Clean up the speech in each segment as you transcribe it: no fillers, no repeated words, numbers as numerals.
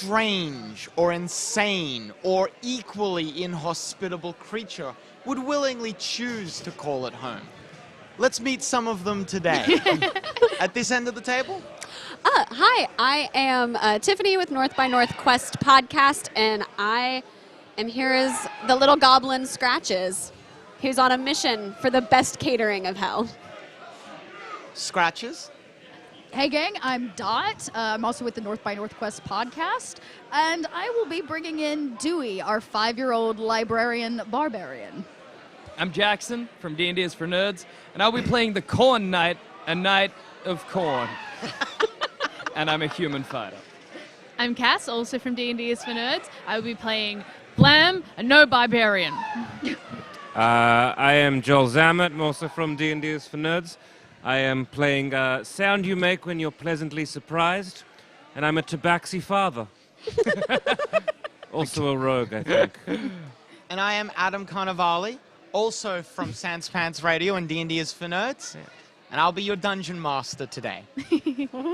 strange or insane or equally inhospitable creature would willingly choose to call it home? Let's meet some of them today. At this end of the table? Hi, I am Tiffany with North by Northwest podcast, and I am here as the little goblin Scratches, who's on a mission for the best catering of hell. Scratches? Hey gang, I'm Dot. I'm also with the North by Northwest podcast, and I will be bringing in Dewey, our 5-year-old librarian barbarian. I'm Jackson from D&D is for Nerds, and I'll be playing the Corn Knight, a knight of corn. And I'm a human fighter. I'm Cass, also from D&D is for Nerds. I will be playing Blam, a no barbarian. I am Joel Zammett, I'm also from D&D is for Nerds. I am playing Sound You Make When You're Pleasantly Surprised, and I'm a tabaxi father. Also a rogue, I think. And I am Adam Carnivale, also from Sans Pants Radio and D&D is for Nerds. And I'll be your dungeon master today.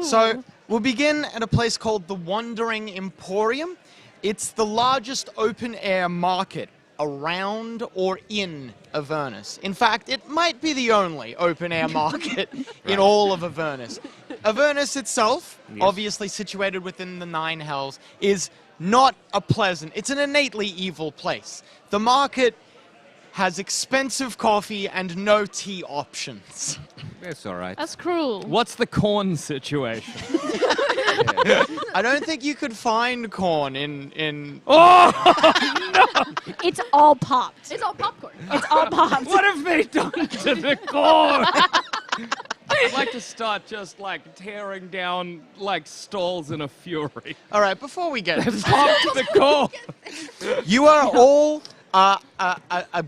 So we'll begin at a place called the Wandering Emporium. It's the largest open-air market around or in Avernus. In fact, it might be the only open-air market in all of Avernus. Avernus itself, obviously situated within the Nine Hells, is not a pleasant, it's an innately evil place. The market has expensive coffee and no tea options. It's all right. That's cruel. What's the corn situation? I don't think you could find corn in... Oh! It's all popped. It's all popcorn. It's all popped. What have they done to the corn? I'd like to start just like tearing down like stalls in a fury. All right, before we get Pop to the corn. you are all a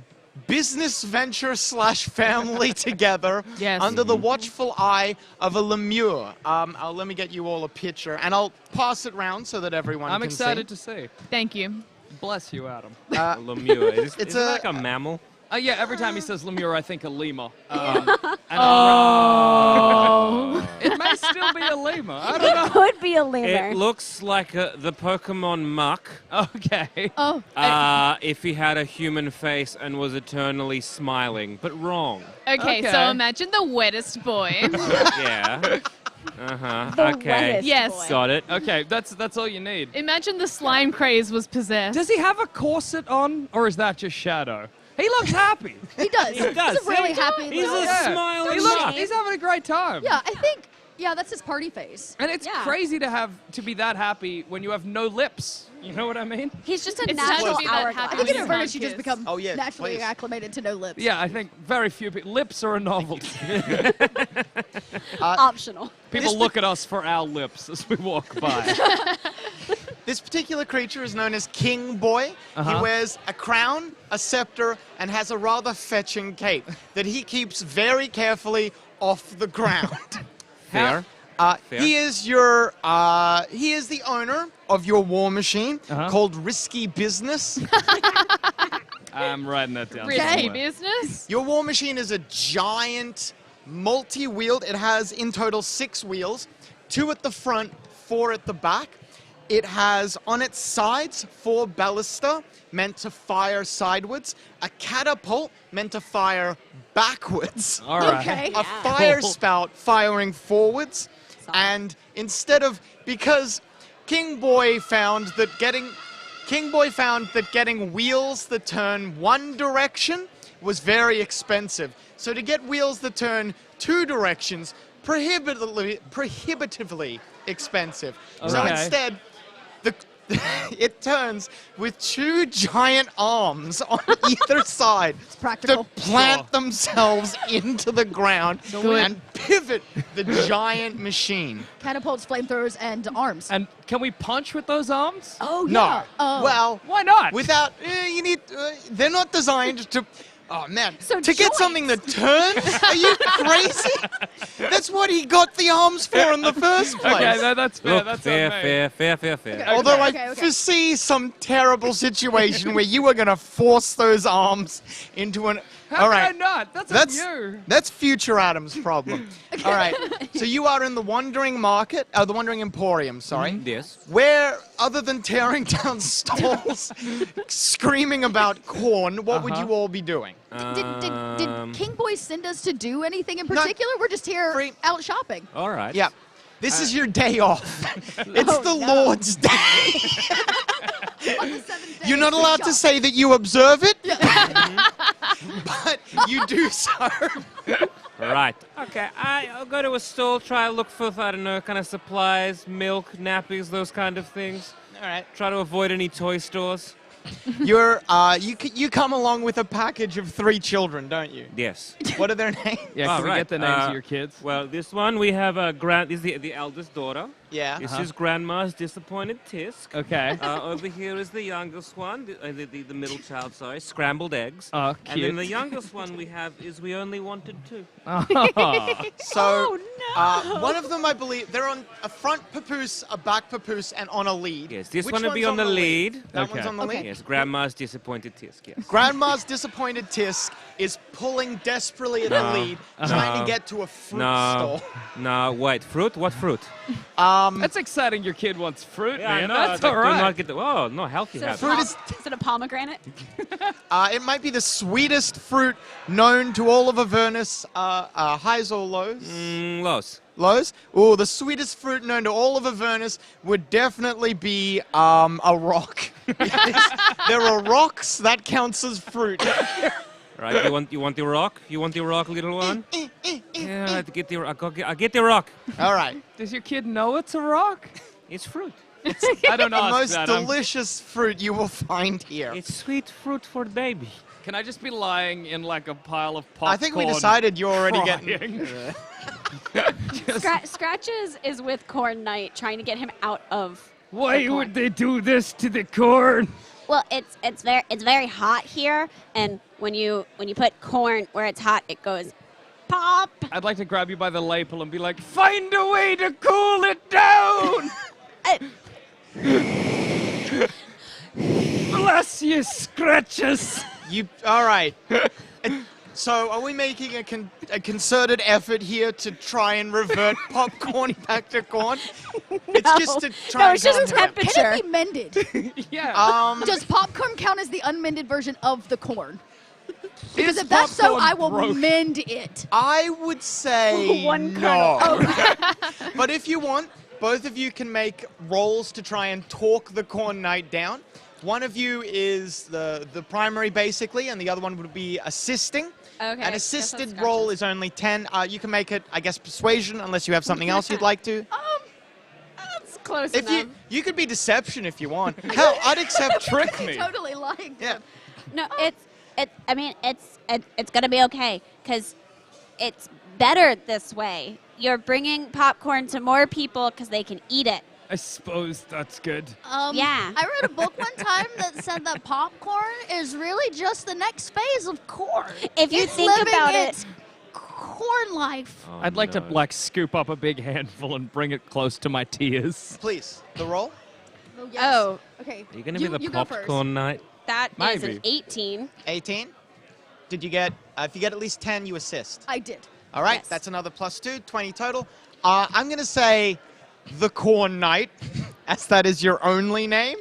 business venture / family together Yes. under the watchful eye of a lemure. Let me get you all a picture, and I'll pass it round so that everyone I'm can excited see. to see. Thank you. Bless you, Adam. A lemure. Is it's it like a mammal? Yeah, every time he says lemure, I think a lemur. It may still be a lemur. I don't know. It could be a lemur. It looks like the Pokemon Muck. Okay. Oh, If he had a human face and was eternally smiling, but wrong. Okay, Okay. so imagine the wettest boy. Yeah. The Okay. wettest Yes. boy. Got it. Okay, that's all you need. Imagine the slime craze was possessed. Does he have a corset on, or is that just shadow? He looks happy. he does. does. He's a really happy He's little... a smiling He looks, muck. he's having a great time. Yeah, I think... Yeah, that's his party face. And it's Yeah. crazy to be that happy when you have no lips. You know what I mean? He's just a It's time to natural be that hourglass. happy I think when in you Avernus have you just kids. become Oh, yeah, naturally please. acclimated to no lips. Yeah, I think very few people. Lips are a novelty. Optional. People look at us for our lips as we walk by. This particular creature is known as King Boy. He wears a crown, a scepter, and has a rather fetching cape that he keeps very carefully off the ground. Fair. Fair. He is the owner of your war machine called Risky Business. I'm writing that down. Risky somewhere. business? Your war machine is a giant, multi-wheeled. It has in total 6 wheels, 2 at the front, 4 at the back. It has on its sides 4 ballista meant to fire sidewards, a catapult meant to fire backwards, All right. Okay. a fire spout firing forwards, and because King Boy found that getting wheels that turn one direction was very expensive. So to get wheels that turn 2 directions, prohibitively expensive. So Okay. instead, it turns with 2 giant arms on either side practical. to plant themselves into the ground and pivot the giant machine. Catapults, flamethrowers, and arms. And can we punch with those arms? Oh, No. yeah. Oh. Well, Why not? without you need. They're not designed to. Oh man! So to get something that turns? Are you crazy? That's what he got the arms for in the first place. Okay, that's fair. Look, That's fair, on me. fair. Although Okay, I okay. foresee some terrible situation where you are going to force those arms into How All can right. I not? That's on you. That's future Adam's problem. All right. So you are in the Wandering Market, the Wandering Emporium, sorry. Yes. Where, other than tearing down stalls, screaming about corn, what would you all be doing? Did King Boy send us to do anything in particular? We're just here Free- out shopping. All right. Yeah. This is your day off. It's the Lord's Day. On the seventh day, You're not we allowed to shop. say that you observe it, but you do so. Right. Okay, I'll go to a stall, try to look for, I don't know, kind of supplies, milk, nappies, those kind of things. All right. Try to avoid any toy stores. You come along with a package of 3 children, don't you? Yes. What are their names? Yeah, can All we right, get the names of your kids? Well, this one we have this is the eldest daughter. Yeah. This is Grandma's disappointed Tisk. Okay. Over here is the youngest one, the middle child, sorry, scrambled eggs. Oh, And then cute. the youngest one we have is We Only Wanted Two. So, one of them, I believe, they're on a front papoose, a back papoose, and on a lead. Yes, this Which one will be one's on the lead. That Okay. one's on the Okay. lead. Yes, Grandma's disappointed Tisk, yes. Grandma's disappointed Tisk is pulling desperately at the lead, trying to get to a fruit No, stall. no, wait, fruit? What fruit? That's exciting your kid wants fruit, man. That's all Do right. not get no, healthy Is it, habits. Fruit is- is it a pomegranate? It might be the sweetest fruit known to all of Avernus, highs or lows. Lows. Lows? Ooh, the sweetest fruit known to all of Avernus would definitely be a rock. There are rocks, that counts as fruit. Right, you want the rock? You want the rock, little one? Yeah, I have to get the rock. I'll get the rock. All right. Does your kid know it's a rock? It's fruit. I don't know. The most delicious fruit you will find here. It's sweet fruit for the baby. Can I just be lying in like a pile of popcorn? I think we decided you're already getting... crying? Scratches is with Corn Knight, trying to get him out of. Why the corn. would they do this to the corn? Well, it's very hot here, and when you put corn where it's hot, it goes pop. I'd like to grab you by the lapel and be like, find a way to cool it down! Bless you, Scratches! All right. So, are we making a concerted effort here to try and revert popcorn back to corn? It's just to try No, and it's just calm him. temperature. Can it be mended? Yeah. Does popcorn count as the unmended version of the corn? Because Is if that's so, popcorn I will broke? mend it. I would say One no. kernel. But if you want, both of you can make rolls to try and talk the Corn Knight down. One of you is the primary, basically, and the other one would be assisting. Okay, An guess assisted that's roll Scratches. is only 10. You can make it, I guess, persuasion, unless you have something else you'd like to. That's close If enough. you could be deception if you want. Hell, I'd accept trick me. Totally lying. Yeah. No, it's gonna be okay because it's better this way. You're bringing popcorn to more people because they can eat it. I suppose that's good. Yeah. I read a book one time that said that popcorn is really just the next phase of corn. If you It's think living about its corn life. Oh, I'd like to no. like scoop up a big handful and bring it close to my tears. Please, the roll. Oh, yes. Oh, Okay. Are you going to be the you go first. popcorn knight? that is an Maybe. 18. 18. Did you get, if you get at least 10, you assist. I did. All right, Yes. that's another +2, 20 total. I'm going to say the Corn Knight, as that is your only name.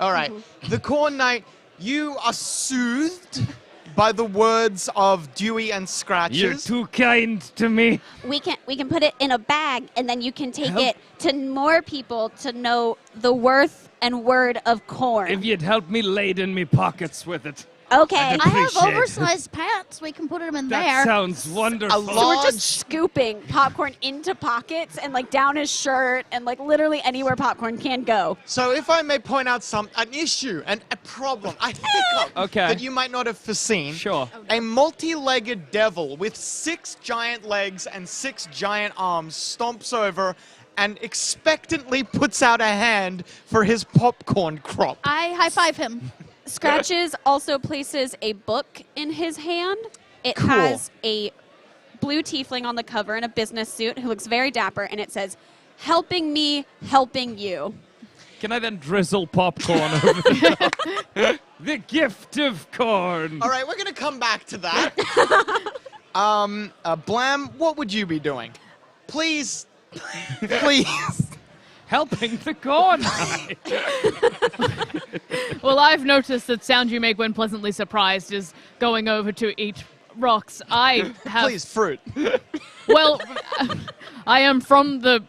All right, the Corn Knight, you are soothed by the words of Dewey and Scratches. You're too kind to me. We can put it in a bag, and then you can take it to more people to know the worth and word of corn. If you'd help me laden me pockets with it. Okay. I have Appreciate it. oversized pants. We can put them in That there. sounds wonderful. A So we're large- just scooping popcorn into pockets and like down his shirt and like literally anywhere popcorn can go. So if I may point out an issue and a problem, a hiccup Okay. that you might not have foreseen. Sure. A multi-legged devil with 6 giant legs and 6 giant arms stomps over and expectantly puts out a hand for his popcorn crop. I high five him. Scratches also places a book in his hand. It Cool. has a blue tiefling on the cover in a business suit who looks very dapper, and it says, "Helping me, helping you." Can I then drizzle popcorn over the top? The gift of corn. All right, we're gonna come back to that. Blam, what would you be doing? Please, please. Helping the corn. Well, I've noticed that sound you make when pleasantly surprised is going over to eat rocks. I have. Please, fruit. Well, I am from the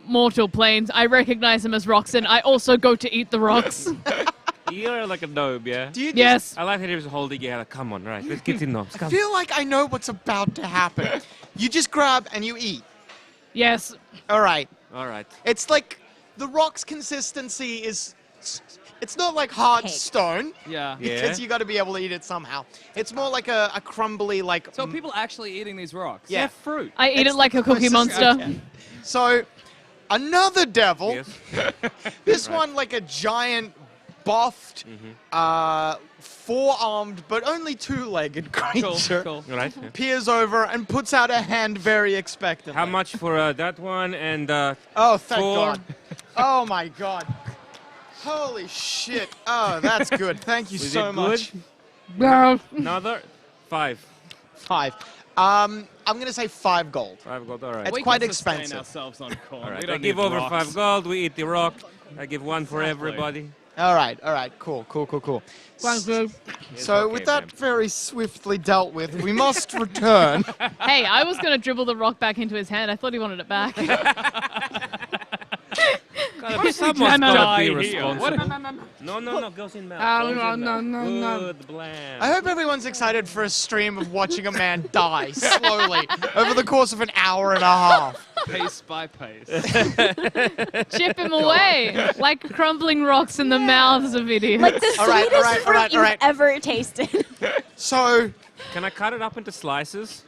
mortal planes. I recognize them as rocks, and I also go to eat the rocks. You're like a gnome, yeah? Do you just, Yes. I like that he was holding you. Like, come on, right? Let's get in gnomes. I Come. feel like I know what's about to happen. You just grab and you eat. Yes. All right. All right. It's like the rock's consistency is. It's not like hard Cake. stone. Yeah. Because Yeah. you got to be able to eat it somehow. It's more like a crumbly, like. So are people actually eating these rocks? Yeah. Yeah, fruit. I eat It's it like the a Cookie closest- Monster. okay. So, another devil. Yes. This Right. one like a giant, buffed, four-armed but only two-legged creature. Cool. All right. Yeah. Peers over and puts out a hand very expectantly. How much for that one and Oh, thank 4? God. Oh my God. Holy shit. Oh, that's good. Thank you Was so it much. good? Another 5. 5. I'm gonna say 5 gold. 5 gold. All right. It's We quite can sustain expensive. ourselves on corn. All We right. don't I give need over rocks. 5 gold. We eat the rock. I give 1 for Exactly. everybody. All right. Cool. So okay, with that man. very swiftly dealt with, we must return. Hey, I was going to dribble the rock back into his hand. I thought he wanted it back. Someone's no, gotta be die here. responsible. No, goes in mouth. Goes in mouth. Good, blam. I hope everyone's excited for a stream of watching a man die slowly over the course of an hour and a half. Pace by pace. Chip him away like crumbling rocks in the mouths of idiots. Like the All right, sweetest all right, all fruit right, all you've right. ever tasted. So, Can I cut it up into slices?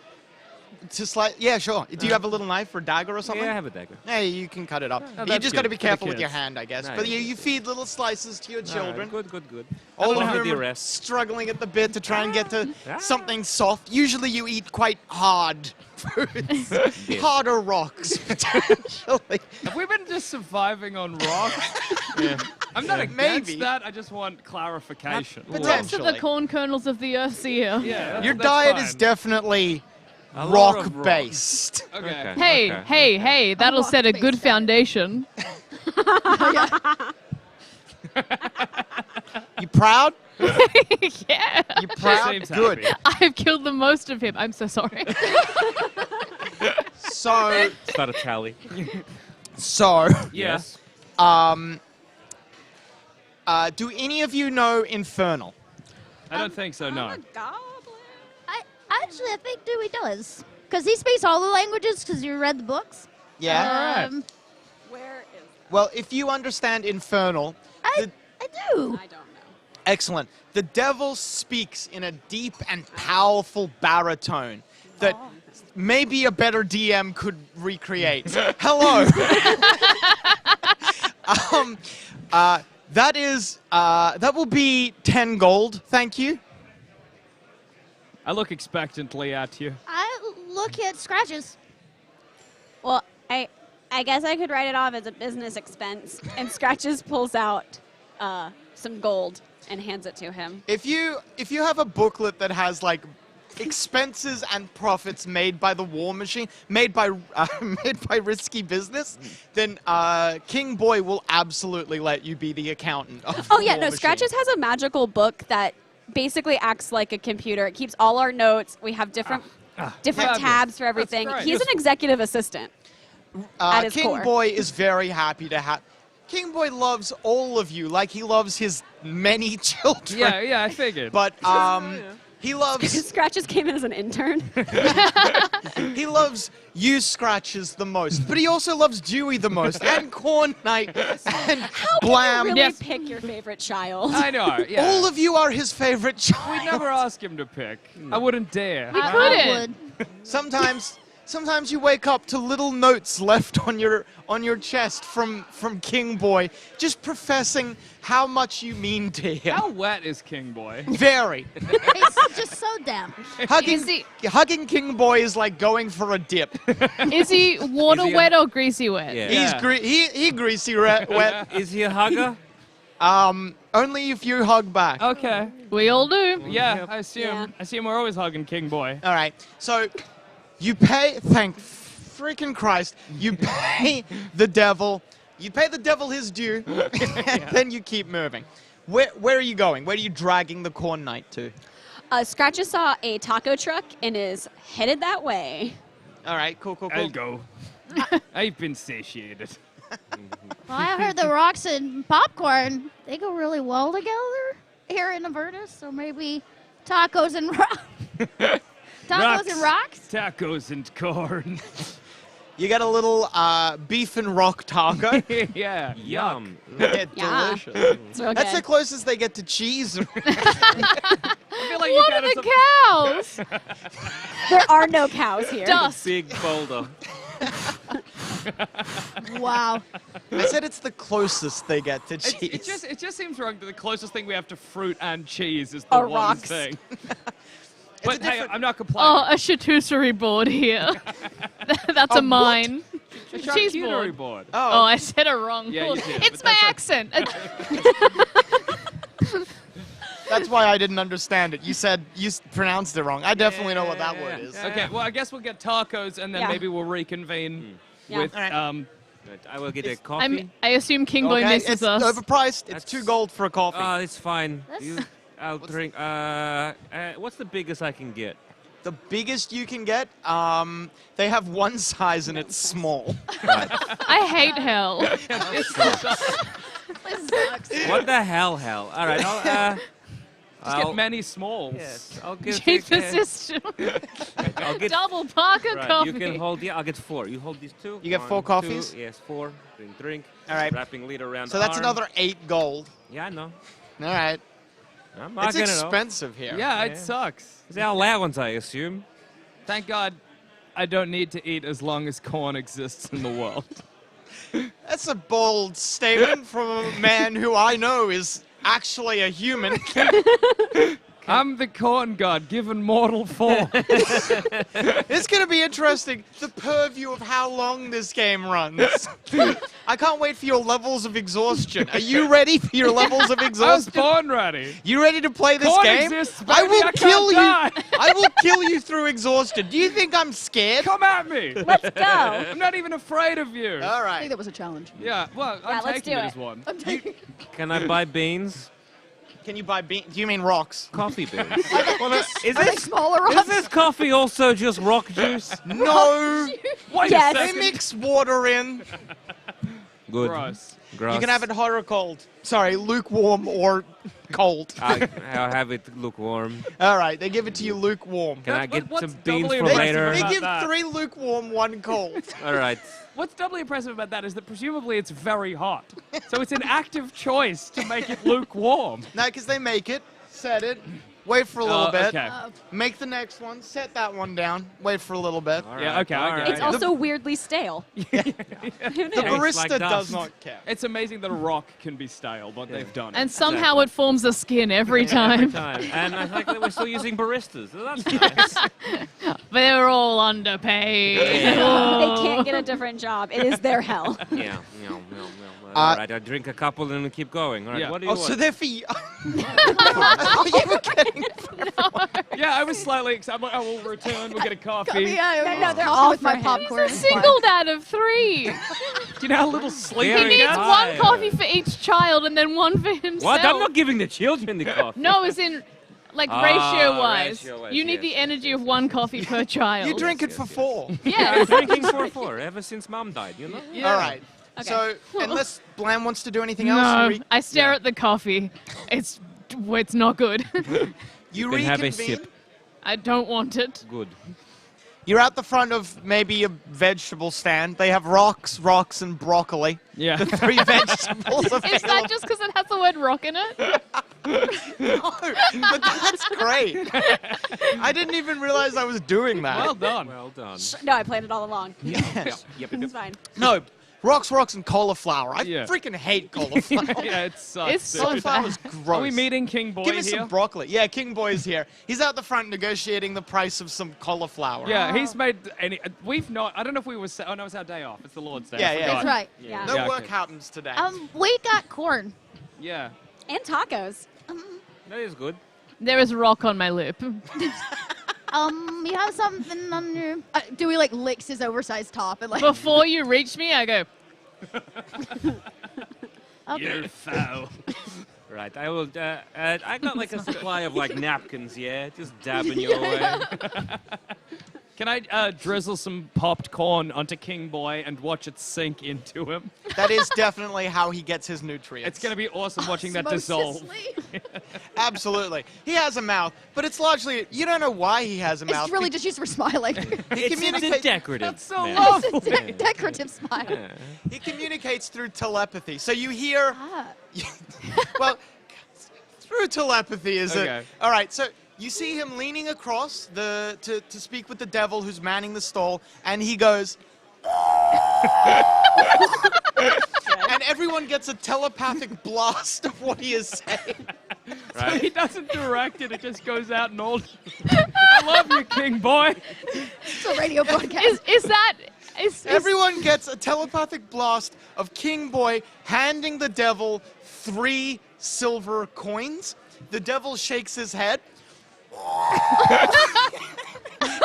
yeah, sure. Do you have a little knife or dagger or something? Yeah, I have a dagger. Hey, you can cut it up. you that's just got to good be for the careful with your kids. hand, I guess. No, but yeah. you feed little slices to your children. Good. All Along of with them the are rest. struggling at the bit to try and get to Ah. something soft. Usually you eat quite hard foods. Yes. Harder rocks, potentially. Have we been just surviving on rocks? Yeah. I'm not against Maybe. that. I just want clarification. But Rocks are the potentially. corn kernels of the earth seer. Yeah. Your that's diet fine. is definitely A lot of rock-based. Okay. Hey, Okay. hey, that'll rock set a based good diet. foundation. You proud? Yeah. You proud? Seems Good. happy. I've killed the most of him. I'm so sorry. So, Start a tally. Yes. Do any of you know Infernal? I don't think so, no. I think Dewey does. Because he speaks all the languages because you read the books. Yeah. Um, Where is Well, if you understand Infernal, I do. I don't know. excellent. The devil speaks in a deep and powerful baritone that maybe a better DM could recreate. Hello. That will be 10 gold. Thank you. I look expectantly at you. I look at scratches. Well, I guess I could write it off as a business expense. And Scratches pulls out some gold and hands it to him. If you have a booklet that has like expenses and profits made by the war machine, made by risky business, then King Boy will absolutely let you be the accountant of Oh the yeah, war no, machine. Scratches has a magical book that basically acts like a computer. It keeps all our notes. We have different Fabulous. tabs for everything. great. He's an executive assistant. at his King core. Boy is very happy to have. King Boy loves all of you like he loves his many children. Yeah, I figured. But he loves Scratches came in as an intern. he loves you Scratches the most, but he also loves Dewey the most, and Corn Knight, and Blam. Really Yes. pick your favorite child. I know, yeah. All of you are his favorite child. We'd never ask him to pick. I wouldn't dare. We I couldn't. would. Sometimes you wake up to little notes left on your chest from King Boy, just professing how much you mean to him. How wet is King Boy? Very. It's just so damp. Hugging King Boy is like going for a dip. Is he water Is he a- wet or greasy wet? Yeah. He's he greasy wet. Is he a hugger? Only if you hug back. Okay. We all do. Yeah, I assume. Yeah. I assume we're always hugging King Boy. All right. So you pay. Thank freaking Christ. You pay the devil. You pay the devil his due, and then you keep moving. Where are you going? Where are you dragging the corn knight to? Scratches saw a taco truck and is headed that way. All right. Cool. I'll go. I've been satiated. Well, I heard the rocks and popcorn, they go really well together here in Avernus, so maybe tacos and tacos and rocks? Tacos and corn. You get a little beef and rock taco. Yeah. Yum. Yeah, Yeah. delicious. It's real That's the good. closest they get to cheese. I feel like What you are got us the cows? There are no cows here. Dust. Big boulder. Wow. I said it's the closest they get to cheese. It just seems wrong that the closest thing we have to fruit and cheese is the Are one rocks. thing. a But hey, different- I'm not complaining. Oh, a charcuterie board here. That's A a mine. A cheese charcuterie board. board. Oh, I said it wrong. Yeah, you did, It's but my that's accent. That's why I didn't understand it. You said you pronounced it wrong. I definitely know what that word is. Okay, well, I guess we'll get tacos and then Yeah. maybe we'll reconvene Yeah. with Alright. Good. I will get a coffee. I assume King Boy Okay, misses it's us. overpriced. It's That's- 2 gold for a coffee. It's fine. That's- I'll drink. What's the biggest I can get? The biggest you can get, they have one size and it's small. Right. I hate hell. This sucks. What the hell? All right. Just get many smalls. Yes. I'll get. Jesus system. I'll get. Double Parker Right, coffee. you can hold. Yeah, I'll get 4. You hold these 2. You get 4 1, coffees? 2, yes, 4. Drink. All right. Wrapping lead around. So that's arm. another 8 gold. Yeah, I know. All right. I'm It's marking it off. expensive here. Yeah, Yeah. it sucks. It's our allowance, I assume. Thank God I don't need to eat as long as corn exists in the world. That's a bold statement from a man who I know is actually a human. I'm the corn god given mortal form. It's going to be interesting, the purview of how long this game runs. I can't wait for your levels of exhaustion. Are you ready for your levels of I was exhaustion? born ready. You ready to play this Corn game? exists, I baby, will I can't kill you. die. I will kill you through exhaustion. Do you think I'm scared? Come at me. Let's go. I'm not even afraid of you. All I right. think that was a challenge. Yeah, well, Yeah, I'm let's taking do it it. as one. I'm taking Can I buy beans? Can you buy beans? Do you mean rocks? Coffee beans. Is Are they this smaller is rocks? this coffee also just rock juice? No. Wait Yes. a They second. mix water in. Good. Gross. Gross. You can have it hot or cold. Sorry, lukewarm or cold. I'll have it lukewarm. All right, they give it to you lukewarm. Can I get What's some beans doubly for impressive later? They about give that? 3 lukewarm, 1 cold. All right. What's doubly impressive about that is that presumably it's very hot. So it's an active choice to make it lukewarm. No, because they make it, set it, wait for a little bit, Okay. make the next one, set that one down, wait for a little bit. All Yeah, right, okay, I all get right. It's also weirdly stale. Who The knew? Tastes barista like does dust. not care. It's amazing that a rock can be stale, but they've done it. And somehow it forms a skin every Every time. time. And I think that we're still using baristas. So that's nice. They're all underpaid. They Oh. can't get a different job. It is their hell. Yeah. All right, I drink a couple and we keep going. All right, Yeah. what do you Oh, want? so they're for you. Oh, you were getting Yeah, I was slightly excited. I'm like, oh, we'll return, we'll get a coffee. Yeah, No, they're also all with for my him. popcorn. He's a singled out of 3. Do you know how little sleep Yeah, He we needs get? one tired. coffee for each child and then one for himself. What? I'm not giving the children the coffee. No, as in, like, Ah, ratio-wise. ratio-wise, You need the yes, energy yes, of one coffee per child. You drink it yes, for yes. 4. I'm Yes. drinking for 4 ever since Mom died, you know? All right. Okay. So, unless Blam wants to do anything else, No, you, I stare at the coffee. It's not good. you can have a reconvene. sip. I don't want it. Good. You're at the front of maybe a vegetable stand. They have rocks, and broccoli. Yeah. 3 vegetables available. Is that just because it has the word rock in it? No, but that's great. I didn't even realize I was doing that. Well done. Well done. No, I planned it all along. Yes. It's fine. No, rocks, and cauliflower. I Yeah. freaking hate cauliflower. Yeah, it sucks. It's dude. so Cauliflower's gross. Are we meeting King Boy Give me here? some broccoli. Yeah, King Boy is here. He's out the front negotiating the price of some cauliflower. Yeah, he's made any. We've not. I don't know if we were. Oh no, it's our day off. It's the Lord's Day. Yeah, I yeah. forgot. That's right. Yeah. No Yeah, work okay. happens today. We got corn. Yeah. And tacos. That is good. There is a rock on my lip. You have something on your. Dewey like licks his oversized top and like. Before you reach me, I go, Okay. You're foul. Right, I will. I got like a supply of like napkins. Yeah, just dabbing your way. Can I drizzle some popped corn onto King Boy and watch it sink into him? That is definitely how he gets his nutrients. It's going to be awesome watching that dissolve. Osmosisly. Absolutely. He has a mouth, but it's largely, you don't know why he has a mouth. It's really just used for smiling. He It's communicates, decorative. That's so man. lovely. Decorative smile. Yeah. he communicates through telepathy. So you hear, Ah. well, through telepathy is Okay. it? All right, so you see him leaning across to speak with the devil who's manning the stall, and he goes, and everyone gets a telepathic blast of what he is saying. Right. He doesn't direct it, it just goes out and all. I love you, King Boy. It's a radio broadcast. is that... Is Everyone gets a telepathic blast of King Boy handing the devil 3 silver coins. The devil shakes his head.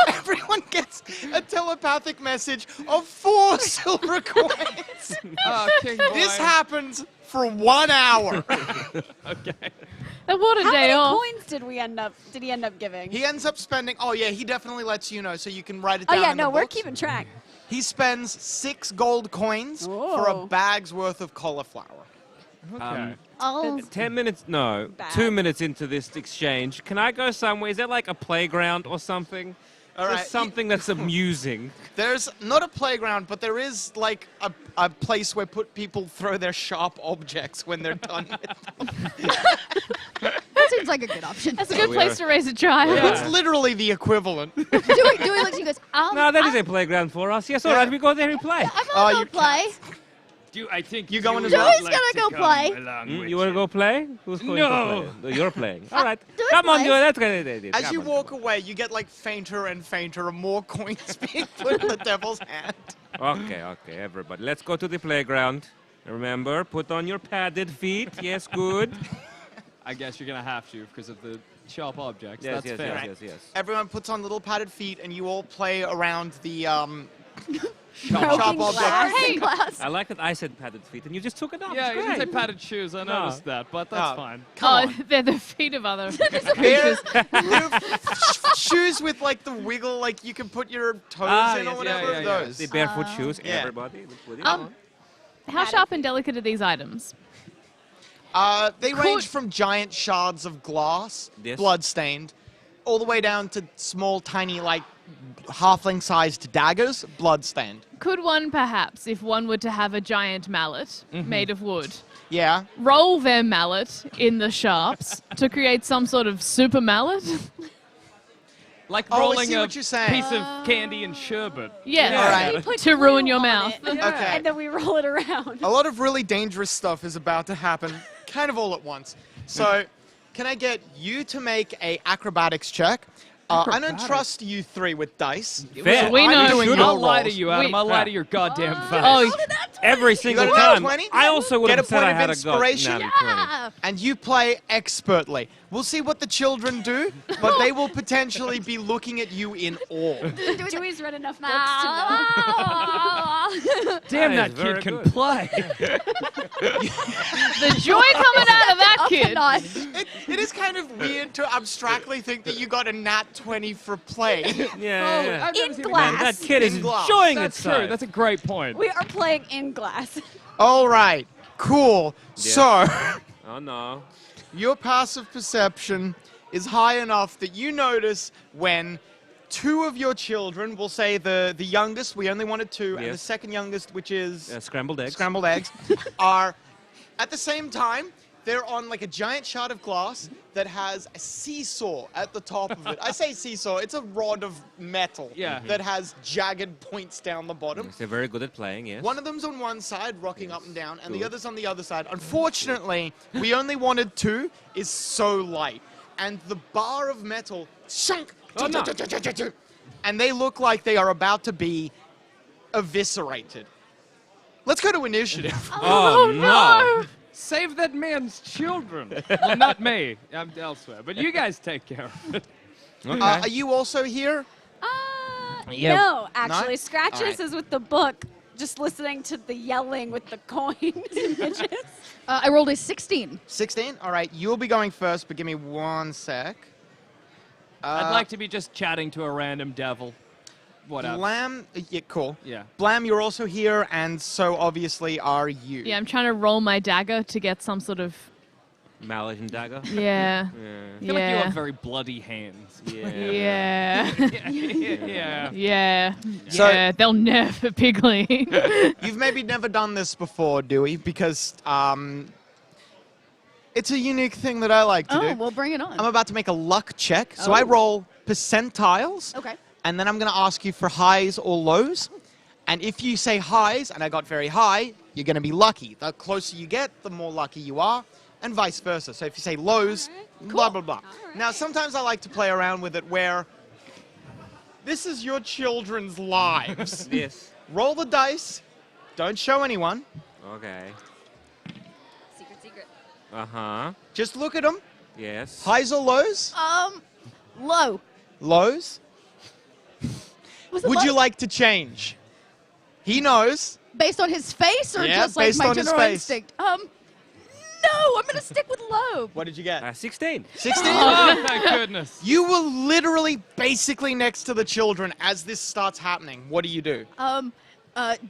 Everyone gets a telepathic message of 4 silver coins. Oh, King Boy. This happens for 1 hour. Okay. what a How day many off. coins did he end up giving? He ends up spending, oh yeah, he definitely lets you know, so you can write it Oh down yeah, in the no, we're books. keeping track. He spends 6 gold coins for a Whoa. bag's worth of cauliflower. Okay. Oh. 10 minutes, no, Bad. 2 minutes into this exchange, can I go somewhere? Is there like a playground or something? All Is there right, something that's amusing? There's not a playground, but there is like a place where people throw their sharp objects when they're done with them. That seems like a good option. That's a Yeah, good we place are- to raise a child. Yeah. It's literally the equivalent. Dewey looks and he goes, No, that is a playground for us. Yes, all right, we go there and play. I'm Oh, gonna you go play. I think You going would as well? Dewey's like gonna to go come play. along with You want to go play? Who's going No. to play? You're playing. All right. Do it, Come on, guys. you. That's good. idea. As Come you on. walk away, you get like fainter and fainter, and more coins being put in the devil's hand. Okay, everybody. Let's go to the playground. Remember, put on your padded feet. Yes, good. I guess you're going to have to because of the sharp objects. Yes, That's yes, fair. yes. Everyone puts on little padded feet, and you all play around the Broken sharp glass. objects. hey, class. I like that I said padded feet, and you just took it off. Yeah, It's you didn't say great. padded shoes. I No. noticed that, but that's Oh. fine. Come Oh, they're the feet of other They're, creatures. they're shoes with like the wiggle, like you can put your toes Ah, in or yes, whatever. yeah, yeah. Those. The barefoot shoes, yeah. everybody. Put it on. How sharp and delicate are these items? They range from giant shards of glass, Yes. blood-stained, all the way down to small, tiny, like halfling-sized daggers, blood-stained. Could one perhaps, if one were to have a giant mallet made of wood, Yeah. roll their mallet in the sharps to create some sort of super mallet? Like Oh, I rolling see a what you're saying. piece of candy and sherbet. Yes. All right. We put To ruin glue your on mouth. it, Okay. And then we roll it around. A lot of really dangerous stuff is about to happen, kind of all at once. So, can I get you to make a acrobatics check? I don't trust you 3 with dice. Fair. We I'm know. doing Should your I'll lie to rolls. you, Adam. I'll lie to your goddamn face. Oh, Every single got a nat time. 20? I also would Get have a said point I of had inspiration? a gut. Yeah. And you play expertly. We'll see what the children do, but they will potentially be looking at you in awe. Dewey's read enough books to know. Damn, That that is very kid can good. play. the joy coming out of that Up a kid. notch. It is kind of weird to abstractly think that you got a nat 20 for play. Yeah. I've never In seen a glass. Man, that kid is In glass. enjoying That's itself. true. That's a great point. We are playing in glass. All right, cool. So, Oh no. your passive perception is high enough that you notice when 2 of your children, we'll say the youngest, we only wanted 2, and the Yes. second youngest, which is Scrambled eggs. scrambled eggs, are at the same time, they're on like a giant shard of glass that has a seesaw at the top of it. I say seesaw, it's a rod of metal Yeah. that has jagged points down the bottom. Yes, they're very good at playing, yes. One of them's on one side, rocking up and down, and the other's on the other side. Unfortunately, we only wanted 2, is so light. And the bar of metal, shunk, Oh, no. and they look like they are about to be eviscerated. Let's go to initiative. Oh, no. Save that man's children. Well, not me. I'm elsewhere. But you guys take care of it. Okay. Are you also here? Yeah. No, actually. Not? Scratches All right. is with the book, just listening to the yelling with the coins and images. I rolled a 16. 16? All right, you'll be going first, but give me 1 sec. I'd like to be just chatting to a random devil. What else? Blam, yeah, cool. Yeah. Blam, you're also here, and so obviously are you. Yeah, I'm trying to roll my dagger to get some sort of. Mallet and dagger. Yeah. Yeah. I feel like you have very bloody hands. Yeah. Yeah. Yeah. Yeah. So- Yeah. They'll never Piggly. You've maybe never done this before, Dewey, because it's a unique thing that I like to Oh, do. well, bring it on. I'm about to make a luck check, so I roll percentiles. Okay. And then I'm going to ask you for highs or lows. And if you say highs, and I got very high, you're going to be lucky. The closer you get, the more lucky you are, and vice versa. So if you say lows, blah, blah, blah. Now, sometimes I like to play around with it where this is your children's lives. Yes. Roll the dice. Don't show anyone. Okay. Secret. Uh-huh. Just look at them. Yes. Highs or lows? Low. Lows. Was it Would low? you like to change? He knows. Based on his face or Yeah, just like based my on his general face. instinct? No, I'm gonna stick with low. What did you get? 16. 16? Oh, thank goodness. You were literally basically next to the children as this starts happening. What do you do?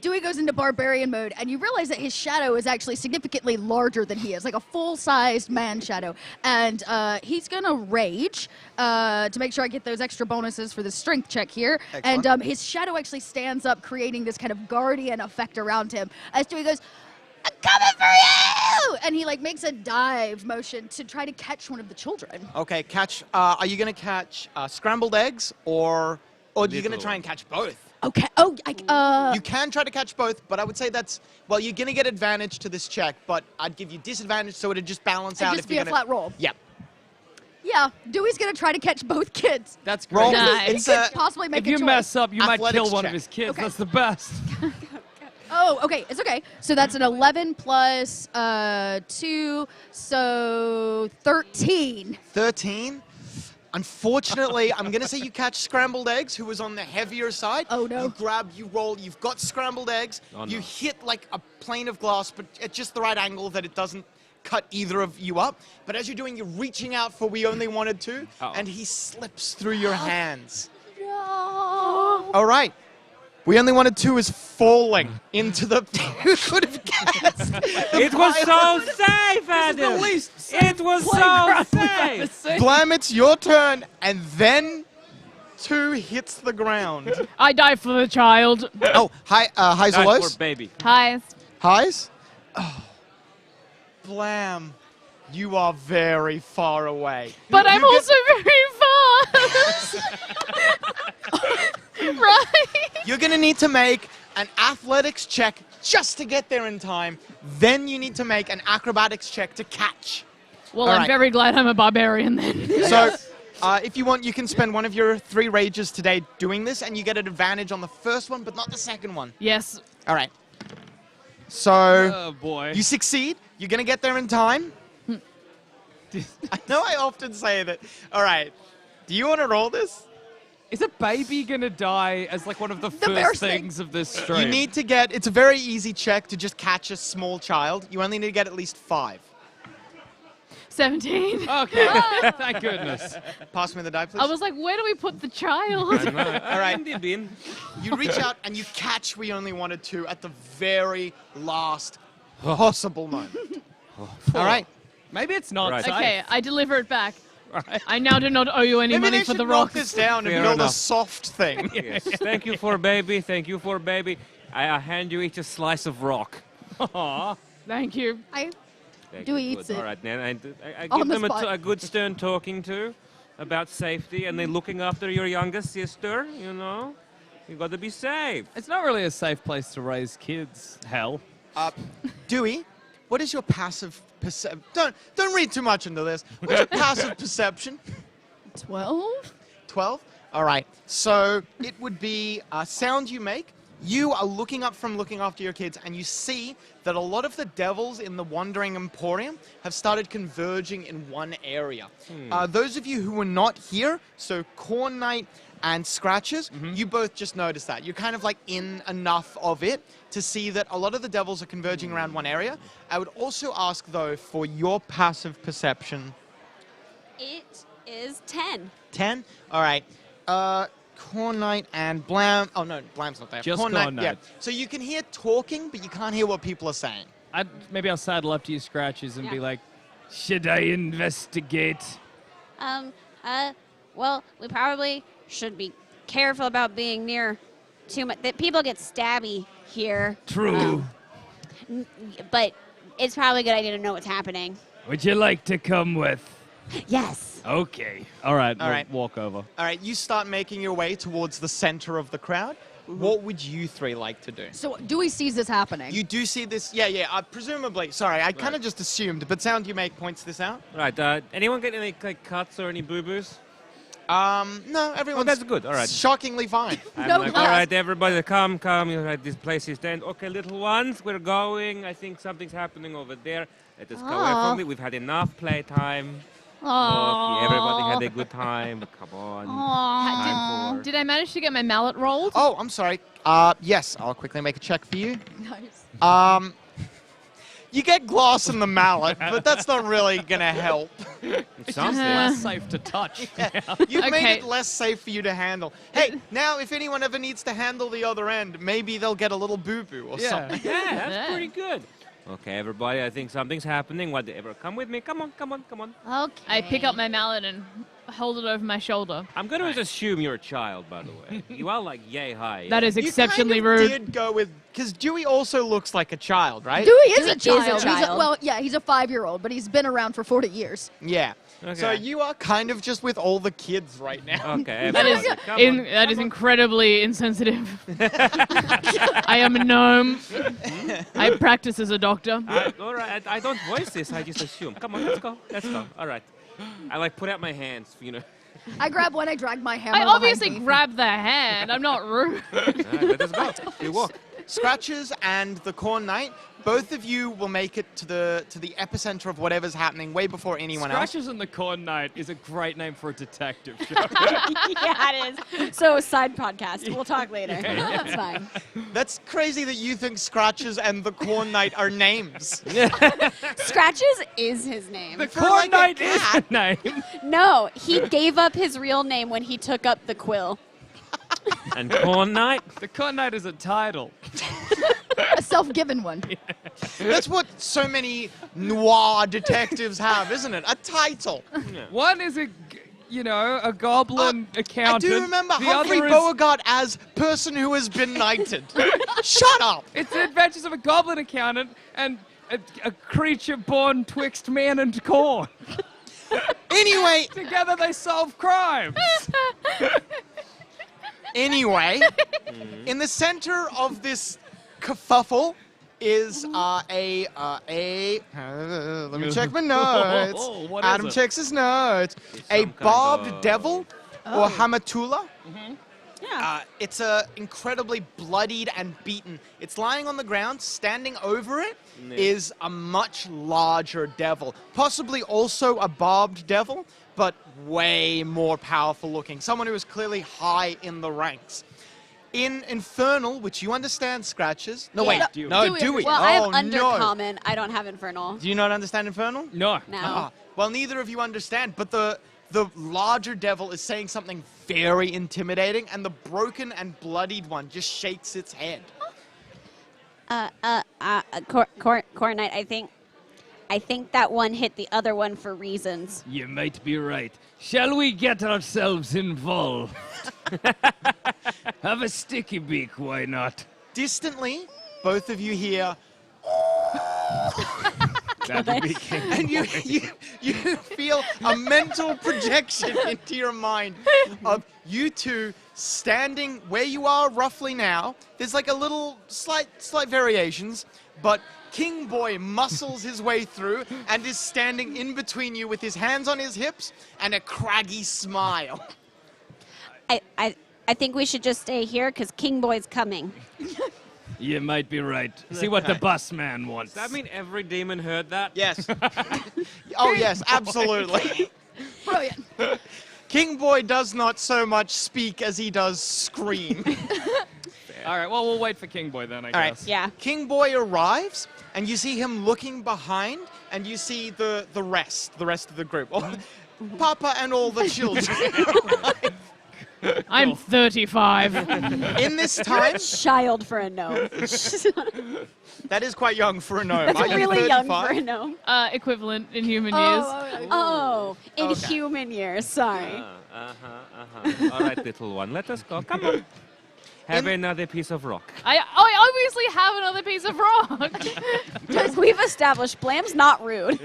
Dewey goes into barbarian mode, and you realize that his shadow is actually significantly larger than he is, like a full-sized man shadow. And he's gonna rage to make sure I get those extra bonuses for the strength check here. Excellent. And his shadow actually stands up, creating this kind of guardian effect around him. As Dewey goes, "I'm coming for you!" And he like makes a dive motion to try to catch one of the children. Okay, catch. Are you going to catch scrambled eggs or are you going to Little. try and catch both? Okay. Oh, You can try to catch both, but I would say that's, well, you're going to get advantage to this check, but I'd give you disadvantage so it'd just balance out. just if be you're a gonna, flat roll. Yep. Yeah, Dewey's gonna try to catch both kids. That's great. Roll. Nice. It's He could possibly make If a you choice. mess up, you might Athletics kill one check. of his kids. Okay. That's the best. Oh, okay. It's okay. So that's an 11 plus 2, so 13. 13. Unfortunately, I'm going to say you catch scrambled eggs, who was on the heavier side. Oh, no. You grab, you roll, you've got scrambled eggs. Oh, You no. hit like a plane of glass, but at just the right angle that it doesn't cut either of you up. But as you're doing, you're reaching out for we only wanted to, Uh-oh. and he slips through your hands. No. All right. We only wanted two is falling into the. Who could have guessed? It was so safe, Adam. the least It was so playground we've ever safe. seen. Blam, it's your turn, and then two hits the ground. I die for the child. Oh, hi, highs or Nice lows? for baby. Hi. Highs? Oh. Blam, you are very far away. But You I'm get- also very fast. Right? You're going to need to make an athletics check just to get there in time. Then you need to make an acrobatics check to catch. Well, All I'm right. very glad I'm a barbarian then. So, if you want, you can spend one of your 3 rages today doing this, and you get an advantage on the first one, but not the second one. Yes. All right. So, Oh, boy. you succeed. You're going to get there in time. I know I often say that. All right. Do you want to roll this? Is a baby going to die as like one of the first first thing. things of this stream? You need to get, it's a very easy check to just catch a small child. You only need to get at least 5. 17. Okay. Thank goodness. Pass me the die, please. I was like, where do we put the child? All right. Indeed, Bean. You reach out and you catch We Only Wanted To at the very last possible moment. All right. Maybe it's not Right. safe. Okay, I deliver it back. I now do not owe you any Maybe money they for should the knock rocks. this down and Fair build a enough. soft thing. Yes. Thank you for baby. Thank you for baby. I hand you each a slice of rock. Aw. Thank you. I Thank Dewey you. eats Good. it. All right, then I On give the them spot. a good stern talking to about safety, and they're looking after your younger sister. You know, you got to be safe. It's not really a safe place to raise kids. Hell. Dewey, what is your passive perception? Don't read too much into this. What's your passive perception? 12. 12? All right. So it would be a sound you make you are looking after your kids, and you see that a lot of the devils in the Wandering Emporium have started converging in one area. Those of you who were not here, so Corn Knight and Scratches, you both just noticed that. You're kind of like in enough of it to see that a lot of the devils are converging around one area. I would also ask, though, for your passive perception. It is 10. 10? All right. Corn Knight and Blam. Oh, no, Blam's not there. Just Corn Corn Knight. Yeah. So you can hear talking, but you can't hear what people are saying. Maybe I'll saddle up to you, Scratches, and be Yeah. like, should I investigate? Well, we probably should be careful about being near too much. That people get stabby here. True. But it's probably a good idea to know what's happening. Would you like to come with? Yes. Okay. All right. All we'll right. walk over. All right, you start making your way towards the center of the crowd. What would you three like to do? So Dewey sees this happening. You do see this, presumably, sorry, I kind of just assumed, but Sound You Make points this out. Right. Anyone get any like cuts or any boo-boos? No, everyone's that's good, all right. shockingly fine. I'm No like, cuts. all right, everybody, come. You know, this place is dead. Okay, little ones, we're going. I think something's happening over there. Let us go away from it. We've had enough playtime. Look, everybody had a good time. Come on. Time for... Did I manage to get my mallet rolled? Oh, I'm sorry. Yes, I'll quickly make a check for you. Nice. You get gloss in the mallet, but that's not really going to help. It's something. Less safe to touch. You've made Okay. it less safe for you to handle. Hey, now if anyone ever needs to handle the other end, maybe they'll get a little boo-boo or something. Yeah, that's pretty good. Okay, everybody, I think something's happening. Whatever, come with me. Come on. Okay. I pick up my mallet and hold it over my shoulder. I'm going to assume you're a child, by the way. You are like yay high. That is You exceptionally kind of rude. did go with, because Dewey also looks like a child, right? Dewey is a Dewey is a child. child. He's a 5-year-old, but he's been around for 40 years. Yeah. Okay. So you are kind of just with all the kids right now. Okay, That is everybody, come on. that is incredibly insensitive. I am a gnome. I practice as a doctor. All right, I don't voice this. I just assume. Come on, let's go. All right. I like put out my hands, you know. I grab one, I drag my hammer I behind obviously me. grab the hand. I'm not rude. All right, let us go. We walk. Scratches and the Corn Knight, both of you will make it to the epicenter of whatever's happening way before anyone else. Scratches and the Corn Knight is a great name for a detective show. Yeah, it is. So, side podcast. We'll talk later. That's fine. That's crazy that you think Scratches and the Corn Knight are names. Scratches is his name. The For Corn like a Knight is the cat. name. No, he gave up his real name when he took up the quill. And Corn Knight. The Corn Knight is a title. A self-given one. That's what so many noir detectives have, isn't it? A title. One is a goblin I accountant. do remember The Humphrey other is, Beauregard as person who has been knighted. Shut up. It's the adventures of a goblin accountant and a creature born twixt man and corn. Anyway, Together they solve crimes. Anyway, in the center of this kerfuffle is let me check my notes. What is Adam it? checks his notes. It's A some kind barbed of- devil or hamatula. Yeah. It's incredibly bloodied and beaten. It's lying on the ground. Standing over it is a much larger devil, possibly also a barbed devil, but way more powerful looking. Someone who is clearly high in the ranks. In Infernal, which you understand, Scratches. No, wait. Dewey. No, Dewey Dewey. Well, I have Oh, no. Undercommon. I don't have Infernal. Do you not understand Infernal? No. No. Ah, well, neither of you understand, but the larger devil is saying something very intimidating, and the broken and bloodied one just shakes its head. Corn Knight, I think that one hit the other one for reasons. You might be right. Shall we get ourselves involved? Have a sticky beak, why not? Distantly, both of you hear, That'd be king. and you feel a mental projection into your mind of you two standing where you are roughly now. There's like a little slight variations, but King Boy muscles his way through and is standing in between you with his hands on his hips and a craggy smile. I I think we should just stay here because King Boy's coming. You might be right. See what the bus man wants. Does that mean every demon heard that? Yes. Oh, yes, absolutely. Brilliant. King Boy does not so much speak as he does scream. All right, well, we'll wait for King Boy then, I All right. guess. Yeah. King Boy arrives, and you see him looking behind, and you see the rest of the group. Oh, Papa and all the children. I'm 35. In this time, Child for a gnome. that is quite young for a gnome. That's Are you really young 35? for a gnome. Equivalent in human years. Oh, in Okay. human years. Sorry. All right, little one, let us go. Come on. Have another piece of rock. I obviously have another piece of rock. Because we've established Blam's not rude.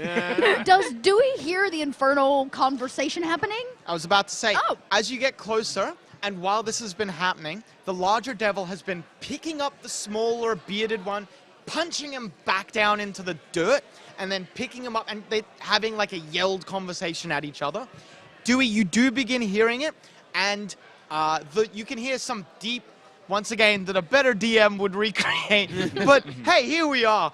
Does Dewey hear the infernal conversation happening? I was about to say, Oh. as you get closer, and while this has been happening, the larger devil has been picking up the smaller bearded one, punching him back down into the dirt, and then picking him up, and they having like a yelled conversation at each other. Dewey, you do begin hearing it, and you can hear some deep, once again, that a better DM would recreate. But hey, here we are.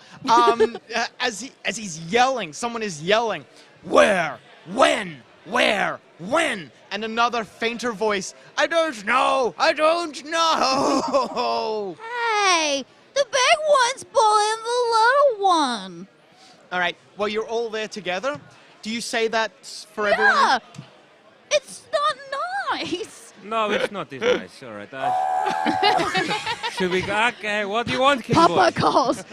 As he's yelling, someone is yelling, where, when, where, when, and another fainter voice, I don't know, I don't know. Hey, the big one's bullying the little one. All right, well, you're all there together. Do you say that for everyone? Yeah, it's not nice. No, it's not this nice. All right. Should we go? Okay, what do you want, King Boy? Papa calls.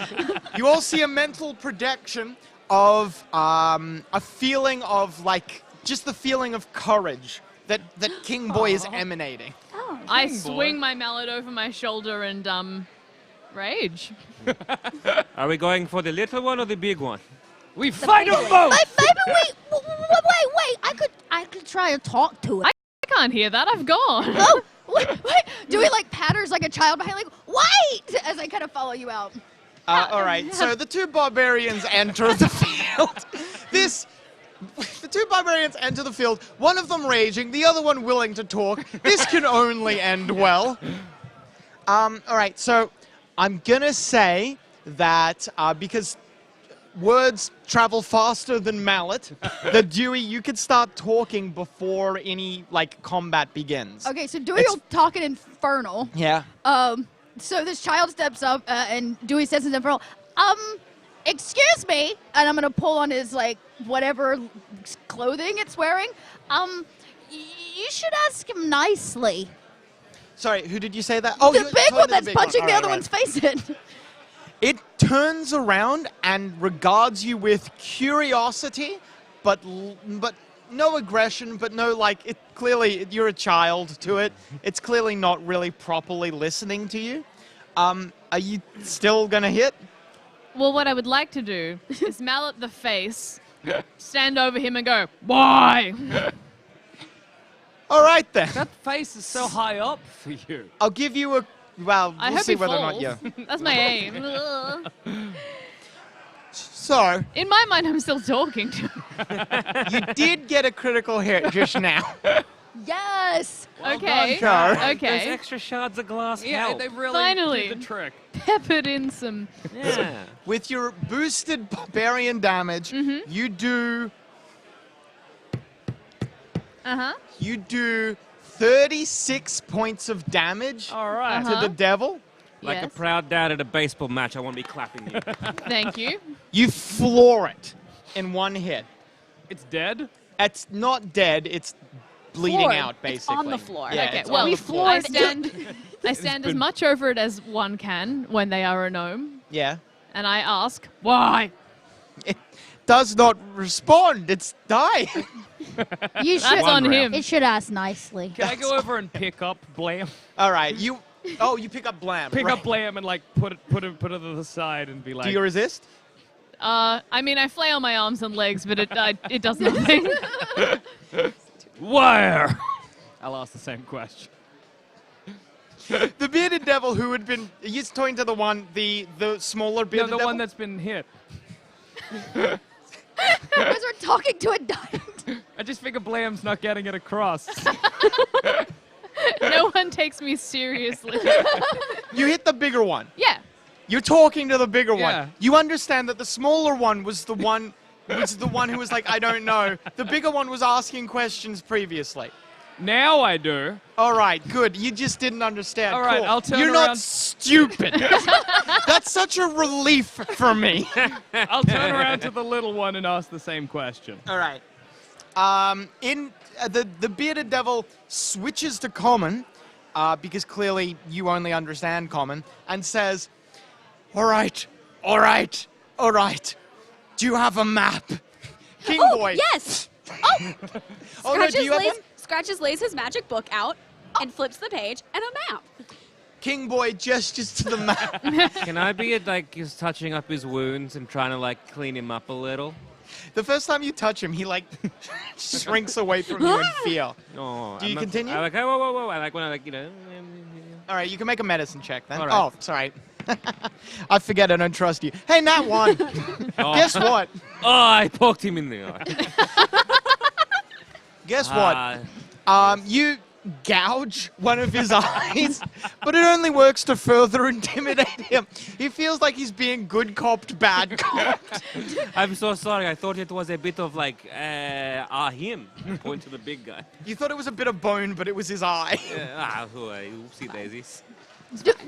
You all see a mental projection of a feeling of like just the feeling of courage that King Boy is emanating. I King Boy. swing my mallet over my shoulder and rage. Are we going for the little one or the big one? We fight them both! Wait. I could try to talk to it. I can't hear that. I've gone. Oh, wait. Dewey like patters like a child behind, like, wait, as I kind of follow you out. All right, so the two barbarians enter the field. The two barbarians enter the field, one of them raging, the other one willing to talk. This can only end well. All right, so I'm gonna say that because words travel faster than mallet, that Dewey, you could start talking before any like combat begins. Okay, so Dewey will talk in Infernal. Yeah. So this child steps up and Dewey says in Infernal, excuse me, and I'm gonna pull on his like whatever clothing it's wearing. You should ask him nicely. Sorry, who did you say that? Oh, The you- big talking one to the that's big one. punching All the right, other right. one's face in. It turns around and regards you with curiosity, but no aggression, but no like it. Clearly, you're a child to it. It's clearly not really properly listening to you. Are you still gonna hit? Well, what I would like to do is mallet the face, stand over him and go, why? All right then. That face is so high up for you. I'll give you a. Well, I we'll hope see he whether falls. or not you. That's my aim. Ugh. So In my mind, I'm still talking to him. you did get a critical hit just now. Yes. Okay. Char. Those Okay. extra shards of glass Yeah, help. they really Finally. did the trick. Peppered in some. Yeah. With your boosted barbarian damage, you do. You do 36 points of damage All right. to the devil. Like a Yes. proud dad at a baseball match, I won't be clapping you. Thank you. You floor it in one hit. It's dead? It's not dead, it's bleeding Floored. out, It's basically. on the floor. Yeah, Okay, it's well, on the floor. I stand as much over it as one can when they are a gnome, Yeah. and I ask, why? It does not respond, it's dying. You That's should. on round. him. It should ask nicely. Can I go over and pick up Blam? All right, you pick up Blam. Pick right. up Blam and like put it to the side and be like, Do you resist? I mean, I flail my arms and legs, but it does nothing. where? I'll ask the same question. The bearded devil who had been he's talking to the smaller No, bearded the devil. one that's been hit. You guys are talking to a dying. I just figure Blam's not getting it across. No one takes me seriously. You hit the bigger one. Yeah. You're talking to the bigger Yeah. one. You understand that the smaller one was the one who was like, I don't know. The bigger one was asking questions previously. Now I do. All right, good. You just didn't understand. All right, Cool. I'll turn You're around. not stupid. That's such a relief for me. I'll turn around to the little one and ask the same question. All right. The bearded devil switches to common, because clearly you only understand common, and says, "All right, all right, all right. Do you have a map, King Boy?" Yes. Oh, Oh no, do you have one? Scratches lays his magic book out and flips the page and a map. King Boy gestures to the map. Can I be at, like, he's touching up his wounds and trying to, like, clean him up a little? The first time you touch him, he like shrinks away from you in fear. Oh, Do you I'm not- continue? I like, whoa, whoa, whoa. I like when I, like, All right, you can make a medicine check then. All right. Oh, sorry. I forget I don't trust you. Hey, Nat 1. Oh. Guess what? Oh, I poked him in the eye. Guess what? You gouge one of his eyes, but it only works to further intimidate him. He feels like he's being good copped, bad copped. I'm so sorry. I thought it was a bit of, like, him. Point to the big guy. You thought it was a bit of bone, but it was his eye. Oopsie daisies.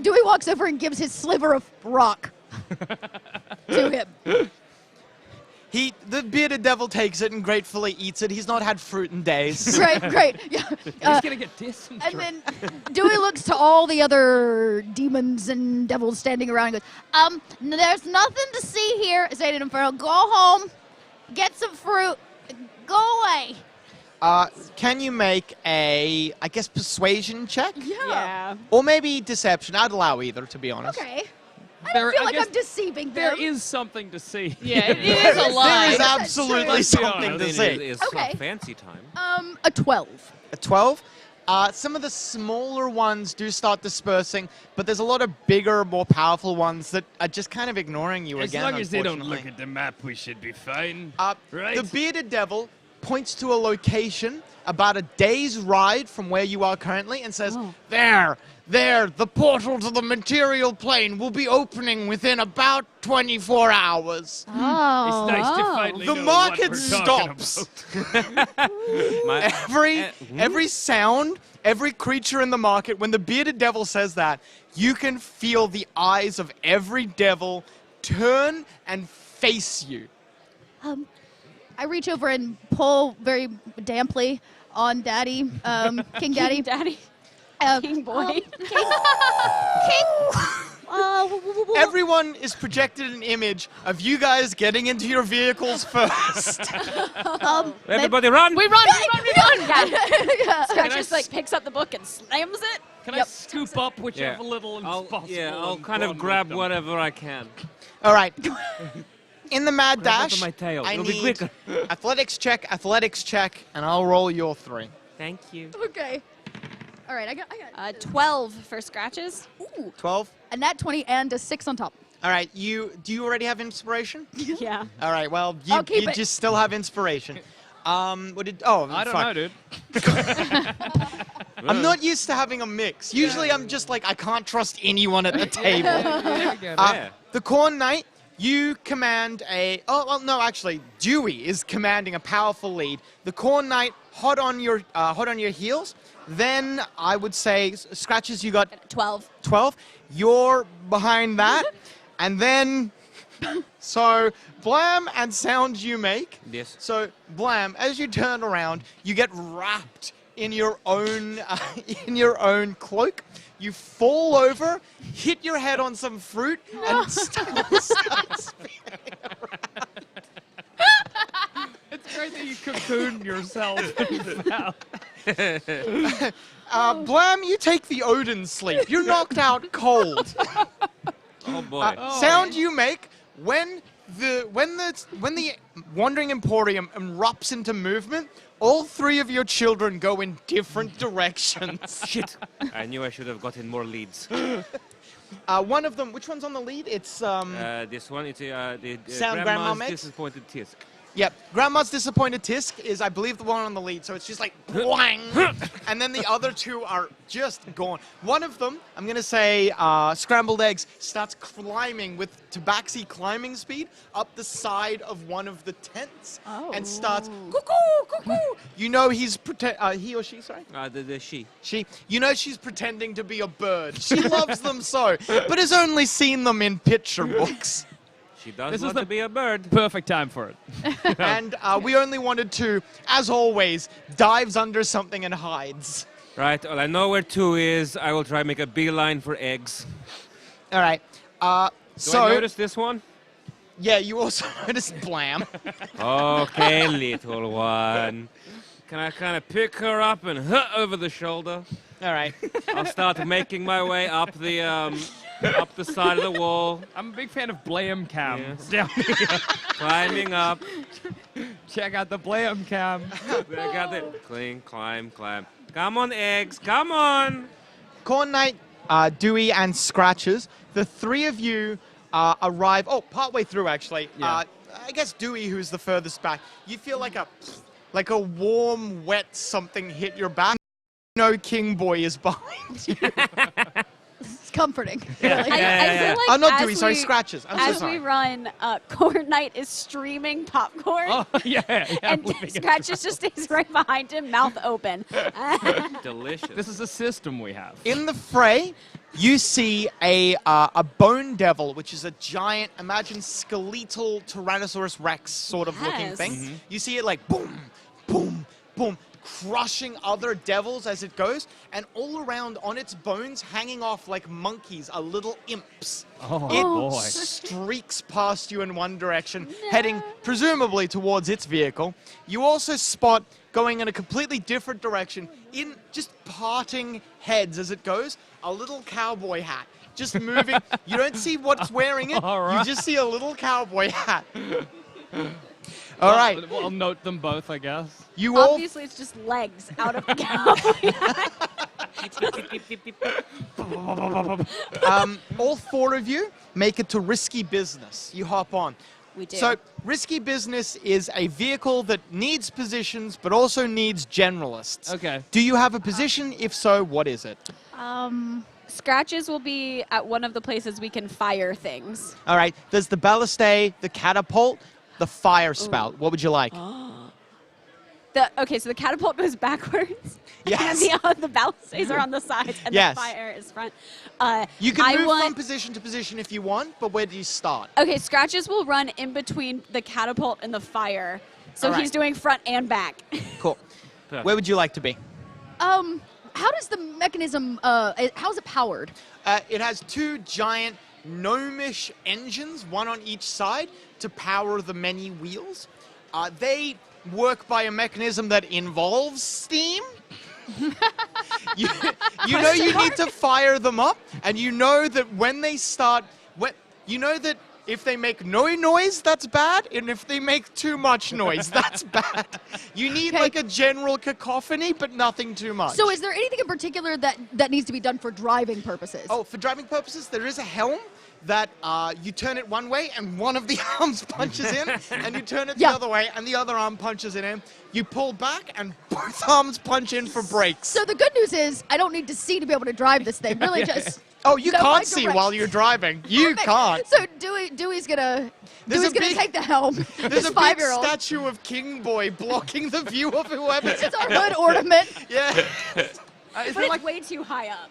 Dewey walks over and gives his sliver of rock to him. The bearded devil takes it and gratefully eats it. He's not had fruit in days. Great. Yeah. He's gonna get dysentery. And then Dewey looks to all the other demons and devils standing around and goes, there's nothing to see here. Say to Infernal, go home, get some fruit, go away. Can you make a, I guess, persuasion check? Yeah. Or maybe deception. I'd allow either, to be honest. Okay. I don't feel like guess I'm deceiving them. there is something to see. Yeah, it is a lie. There is That's absolutely true. Let's be something to honest. see. It's Okay. fancy time. A 12. A 12. Some of the smaller ones do start dispersing, but there's a lot of bigger, more powerful ones that are just kind of ignoring you As again. long as they don't unfortunately. look at the map, we should be fine. The bearded devil points to a location about a day's ride from where you are currently and says, there, the portal to the material plane will be opening within about 24 hours. Oh. It's nice to finally The know market what we're talking stops. about. Every sound, every creature in the market, when the bearded devil says that, you can feel the eyes of every devil turn and face you. I reach over and pull very damply on Daddy, King Daddy. King Daddy. King Boy. King. Everyone is projected an image of you guys getting into your vehicles first. Everybody run! We run. Yeah. Scratches like picks up the book and slams it. Can I scoop up whichever little is I'll, possible? yeah, I'll and kind run of with grab them? whatever I can. All right. In the mad Grab onto dash, my tail. I It'll be need quicker. athletics check, and I'll roll your 3. Thank you. Okay. All right, I got 12 for Scratches. Ooh. 12. A nat 20 and a 6 on top. All right. Do you already have inspiration? Yeah. All right. Well, I'll keep you it. just still have inspiration. I don't know, dude. I'm not used to having a mix. Usually, I'm just like I can't trust anyone at the table. Yeah. The Corn Knight, you command a. Oh well, no, actually, Dewey is commanding a powerful lead. The Corn Knight, hot on your heels. Then I would say Scratches. You got 12. 12. You're behind that, and then. So, blam and sounds you make. Yes. So, blam, as you turn around, you get wrapped in your own cloak. You fall over, hit your head on some fruit, and start spinning around. It's great that you cocoon yourself. Blam, you take the Odin sleep. You're knocked out cold. Oh boy. Sound you make when the Wandering Emporium erupts into movement. All 3 of your children go in different directions. Shit. I knew I should have gotten more leads. One of them, which one's on the lead? It's This one, it's the Sound Grandma grandma's makes? disappointed tisk. Yep. Grandma's Disappointed Tisk is, I believe, the one on the lead. So it's just like, whang, and then the other two are just gone. One of them, I'm going to say Scrambled Eggs, starts climbing with tabaxi climbing speed up the side of one of the tents and starts, cuckoo, cuckoo. You know he or she, sorry? The she. She. You know she's pretending to be a bird. She loves them so, but has only seen them in picture books. She does This is want the to be a bird. Perfect time for it. And we only wanted to, as always, dives under something and hides. Right, well, I know where 2 is. I will try and make a beeline for eggs. All right. Do I notice this one? Yeah, you also noticed Blam. Okay, little one. Can I kind of pick her up and over the shoulder? All right. I'll start making my way up the side of the wall, I'm a big fan of Blam Cam. Yes. Down here. climbing up. Check out the Blam Cam. I got it. Climb. Come on, eggs. Come on. Corn Knight, Dewey, and Scratches. The three of you arrive. Oh, partway through actually. Yeah. I guess Dewey, who's the furthest back. You feel like a warm, wet something hit your back. No King Boy is behind you. It's comforting. I feel like Oh, not as Dewey, sorry, we- Scratches. I'm so As sorry. we run, Corn Knight is streaming popcorn. Oh, yeah. And I'm leaving it. Scratches just stays right behind him, mouth open. Delicious. This is a system we have. In the fray, you see a bone devil, which is a giant, imagine skeletal Tyrannosaurus Rex sort of looking Yes. thing. You see it like boom, boom, boom, crushing other devils as it goes, and all around on its bones, hanging off like monkeys, are little imps. Oh, It boy. streaks past you in one direction, heading presumably towards its vehicle. You also spot, going in a completely different direction, in just parting heads as it goes, a little cowboy hat. Just moving. You don't see what's wearing it. All right. You just see a little cowboy hat. All right. I'll note them both, I guess. You all Obviously, it's just legs out of the cowboy. all four of you make it to Risky Business. You hop on. We do. So, Risky Business is a vehicle that needs positions, but also needs generalists. Okay. Do you have a position? If so, what is it? Scratches will be at one of the places we can fire things. All right. There's the balliste, the catapult, the fire spout. What would you like? Okay, so the catapult goes backwards. Yes. And the ballistas are on the sides, and Yes. the fire is front. You can I move want, from position to position if you want, but where do you start? Okay, Scratches will run in between the catapult and the fire. So All right. he's doing front and back. Cool. Where would you like to be? How does the mechanism? How's it powered? It has two giant gnomish engines, one on each side, to power the many wheels. They work by a mechanism that involves steam. you know you need to fire them up, and you know that when they start, you know that if they make no noise, that's bad, and if they make too much noise, that's bad. You need Okay. like a general cacophony, but nothing too much. So, is there anything in particular that needs to be done for driving purposes? Oh, for driving purposes, there is a helm that you turn it one way and one of the arms punches in, and you turn it the Yeah. other way and the other arm punches it in. You pull back and both arms punch in for brakes. So the good news is I don't need to see to be able to drive this thing. Really, just Oh, you go my can't see direction. while you're driving. You Perfect. can't. So Dewey's gonna There's a big- take the helm. There's This a big 5-year-old. statue of King Boy blocking the view of whoever's. It's our hood ornament. Yeah, Is But it it's like way too high up.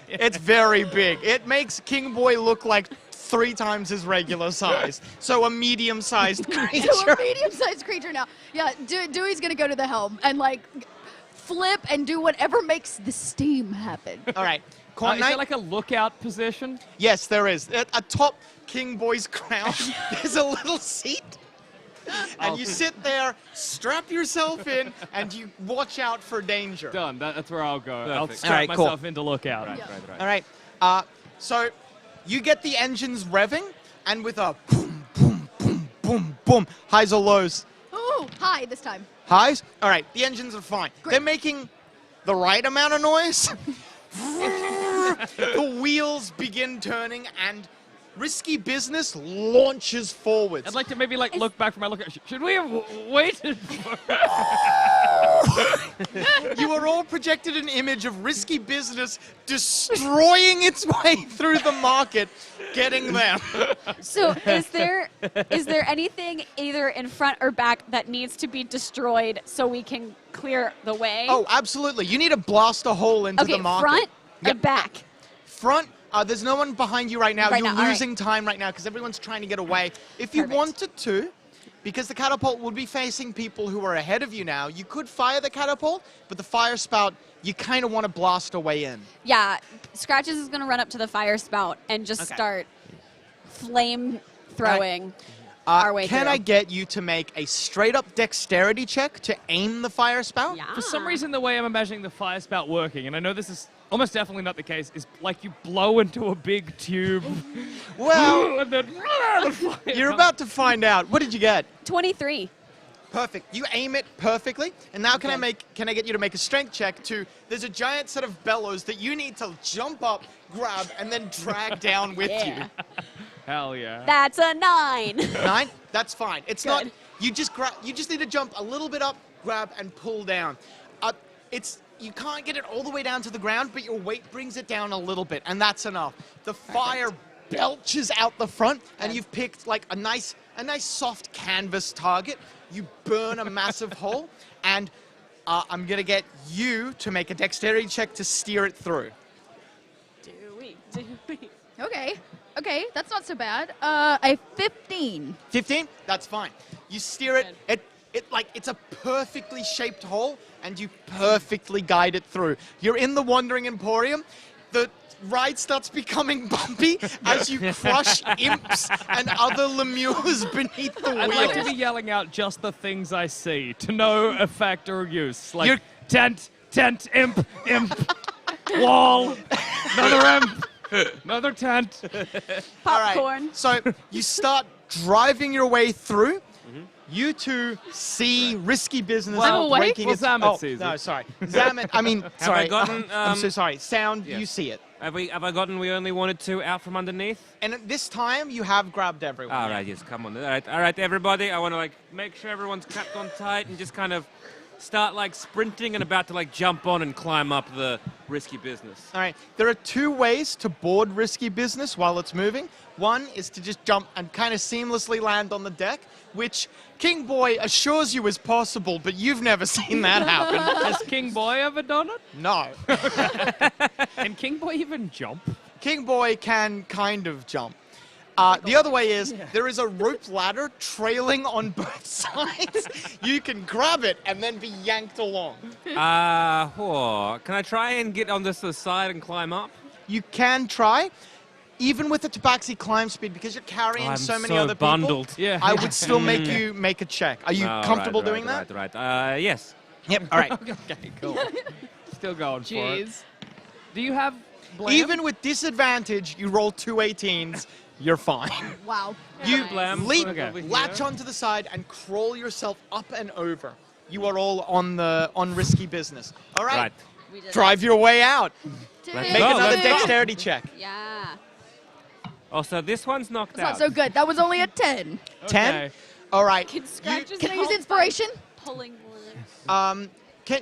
it's very big. It makes King Boy look like 3 times his regular size. So a medium-sized creature. So a medium-sized creature now. Yeah, Dewey's gonna go to the helm and like flip and do whatever makes the steam happen. All right. is Corn there Knight? like a lookout position? Yes, there is. At atop King Boy's crown, there's a little seat. And you sit there, strap yourself in, and you watch out for danger. Done. That's where I'll go. I'll Perfect. strap All right, cool. myself into lookout. Right. All right. So you get the engines revving, and with a boom, boom, boom, boom, boom, highs or lows? Ooh, hi this time. Highs? All right, the engines are fine. Great. They're making the right amount of noise. The wheels begin turning, and Risky Business launches forwards. I'd like to maybe like look back from my look. Should we have waited for? You are all projected an image of Risky Business destroying its way through the market, getting them. So is there anything either in front or back that needs to be destroyed so we can clear the way? Oh, absolutely. You need to blast a hole into okay, the market. front Yep. or back? Front, there's no one behind you right now. Right You're now, all right. losing time right now because everyone's trying to get away. If you Perfect. wanted to, because the catapult would be facing people who are ahead of you now, you could fire the catapult, but the fire spout, you kind of want to blast a way in. Yeah, Scratches is going to run up to the fire spout and just Okay. start flame throwing our way Can through. I get you to make a straight-up dexterity check to aim the fire spout? Yeah. For some reason, the way I'm imagining the fire spout working, and I know this is almost definitely not the case, is like you blow into a big tube. Well, and then the fire you're comes- about to find out. What did you get? 23. Perfect. You aim it perfectly. And now can I get you to make a strength check to, there's a giant set of bellows that you need to jump up, grab, and then drag down with Yeah. you. Hell yeah. That's a 9. 9? That's fine. It's not, Good. you just need to jump a little bit up, grab, and pull down. You can't get it all the way down to the ground, but your weight brings it down a little bit, and that's enough. The fire belches out the front, and you've picked like a nice soft canvas target. You burn a massive hole, and I'm gonna get you to make a dexterity check to steer it through. Do we? Okay, that's not so bad. A 15. 15? That's fine. You steer it. It's a perfectly shaped hole, and you perfectly guide it through. You're in the Wandering Emporium. The ride starts becoming bumpy as you crush imps and other lemures beneath the I'd like to wheels. be yelling out just the things I see to no effect or use. Like You're- tent, imp, wall, another imp, another tent. All right, Popcorn. so you start driving your way through. You two see Risky Business Well, breaking well, its... Zamet sees no, it. sorry. Zamet, I mean, sorry. gotten, I'm so sorry. Sound, yes. you see it. Have I gotten we only wanted to out from underneath? And at this time, you have grabbed everyone. All right, yes, come on. All right, everybody. I want to like make sure everyone's clapped on tight and just kind of start like sprinting and about to like jump on and climb up the Risky Business. All right. There are two ways to board Risky Business while it's moving. One is to just jump and kind of seamlessly land on the deck, which King Boy assures you is possible, but you've never seen that happen. Has King Boy ever done it? No. Can King Boy even jump? King Boy can kind of jump. The other way is there is a rope ladder trailing on both sides. You can grab it and then be yanked along. Can I try and get on this side and climb up? You can try. Even with the Tabaxi climb speed, because you're carrying I'm so many so other people, bundled. Yeah. I would still make you make a check. Are you comfortable doing that? Right. Yes. Yep. All right. Okay, cool. Still going for it. Jeez. Do you have blam? Even with disadvantage, you roll 2 18s, you're fine. Wow. You Blam. leap, Okay. latch onto the side, and crawl yourself up and over. You are all on Risky Business. All right. Right. We did Drive your way out. Let's Make go, another let's go. dexterity check. it. Yeah. Oh, so this one's knocked That's out. not so good. That was only a 10. 10. Okay. All right. Can Scratches Can I use help by inspiration? pulling one?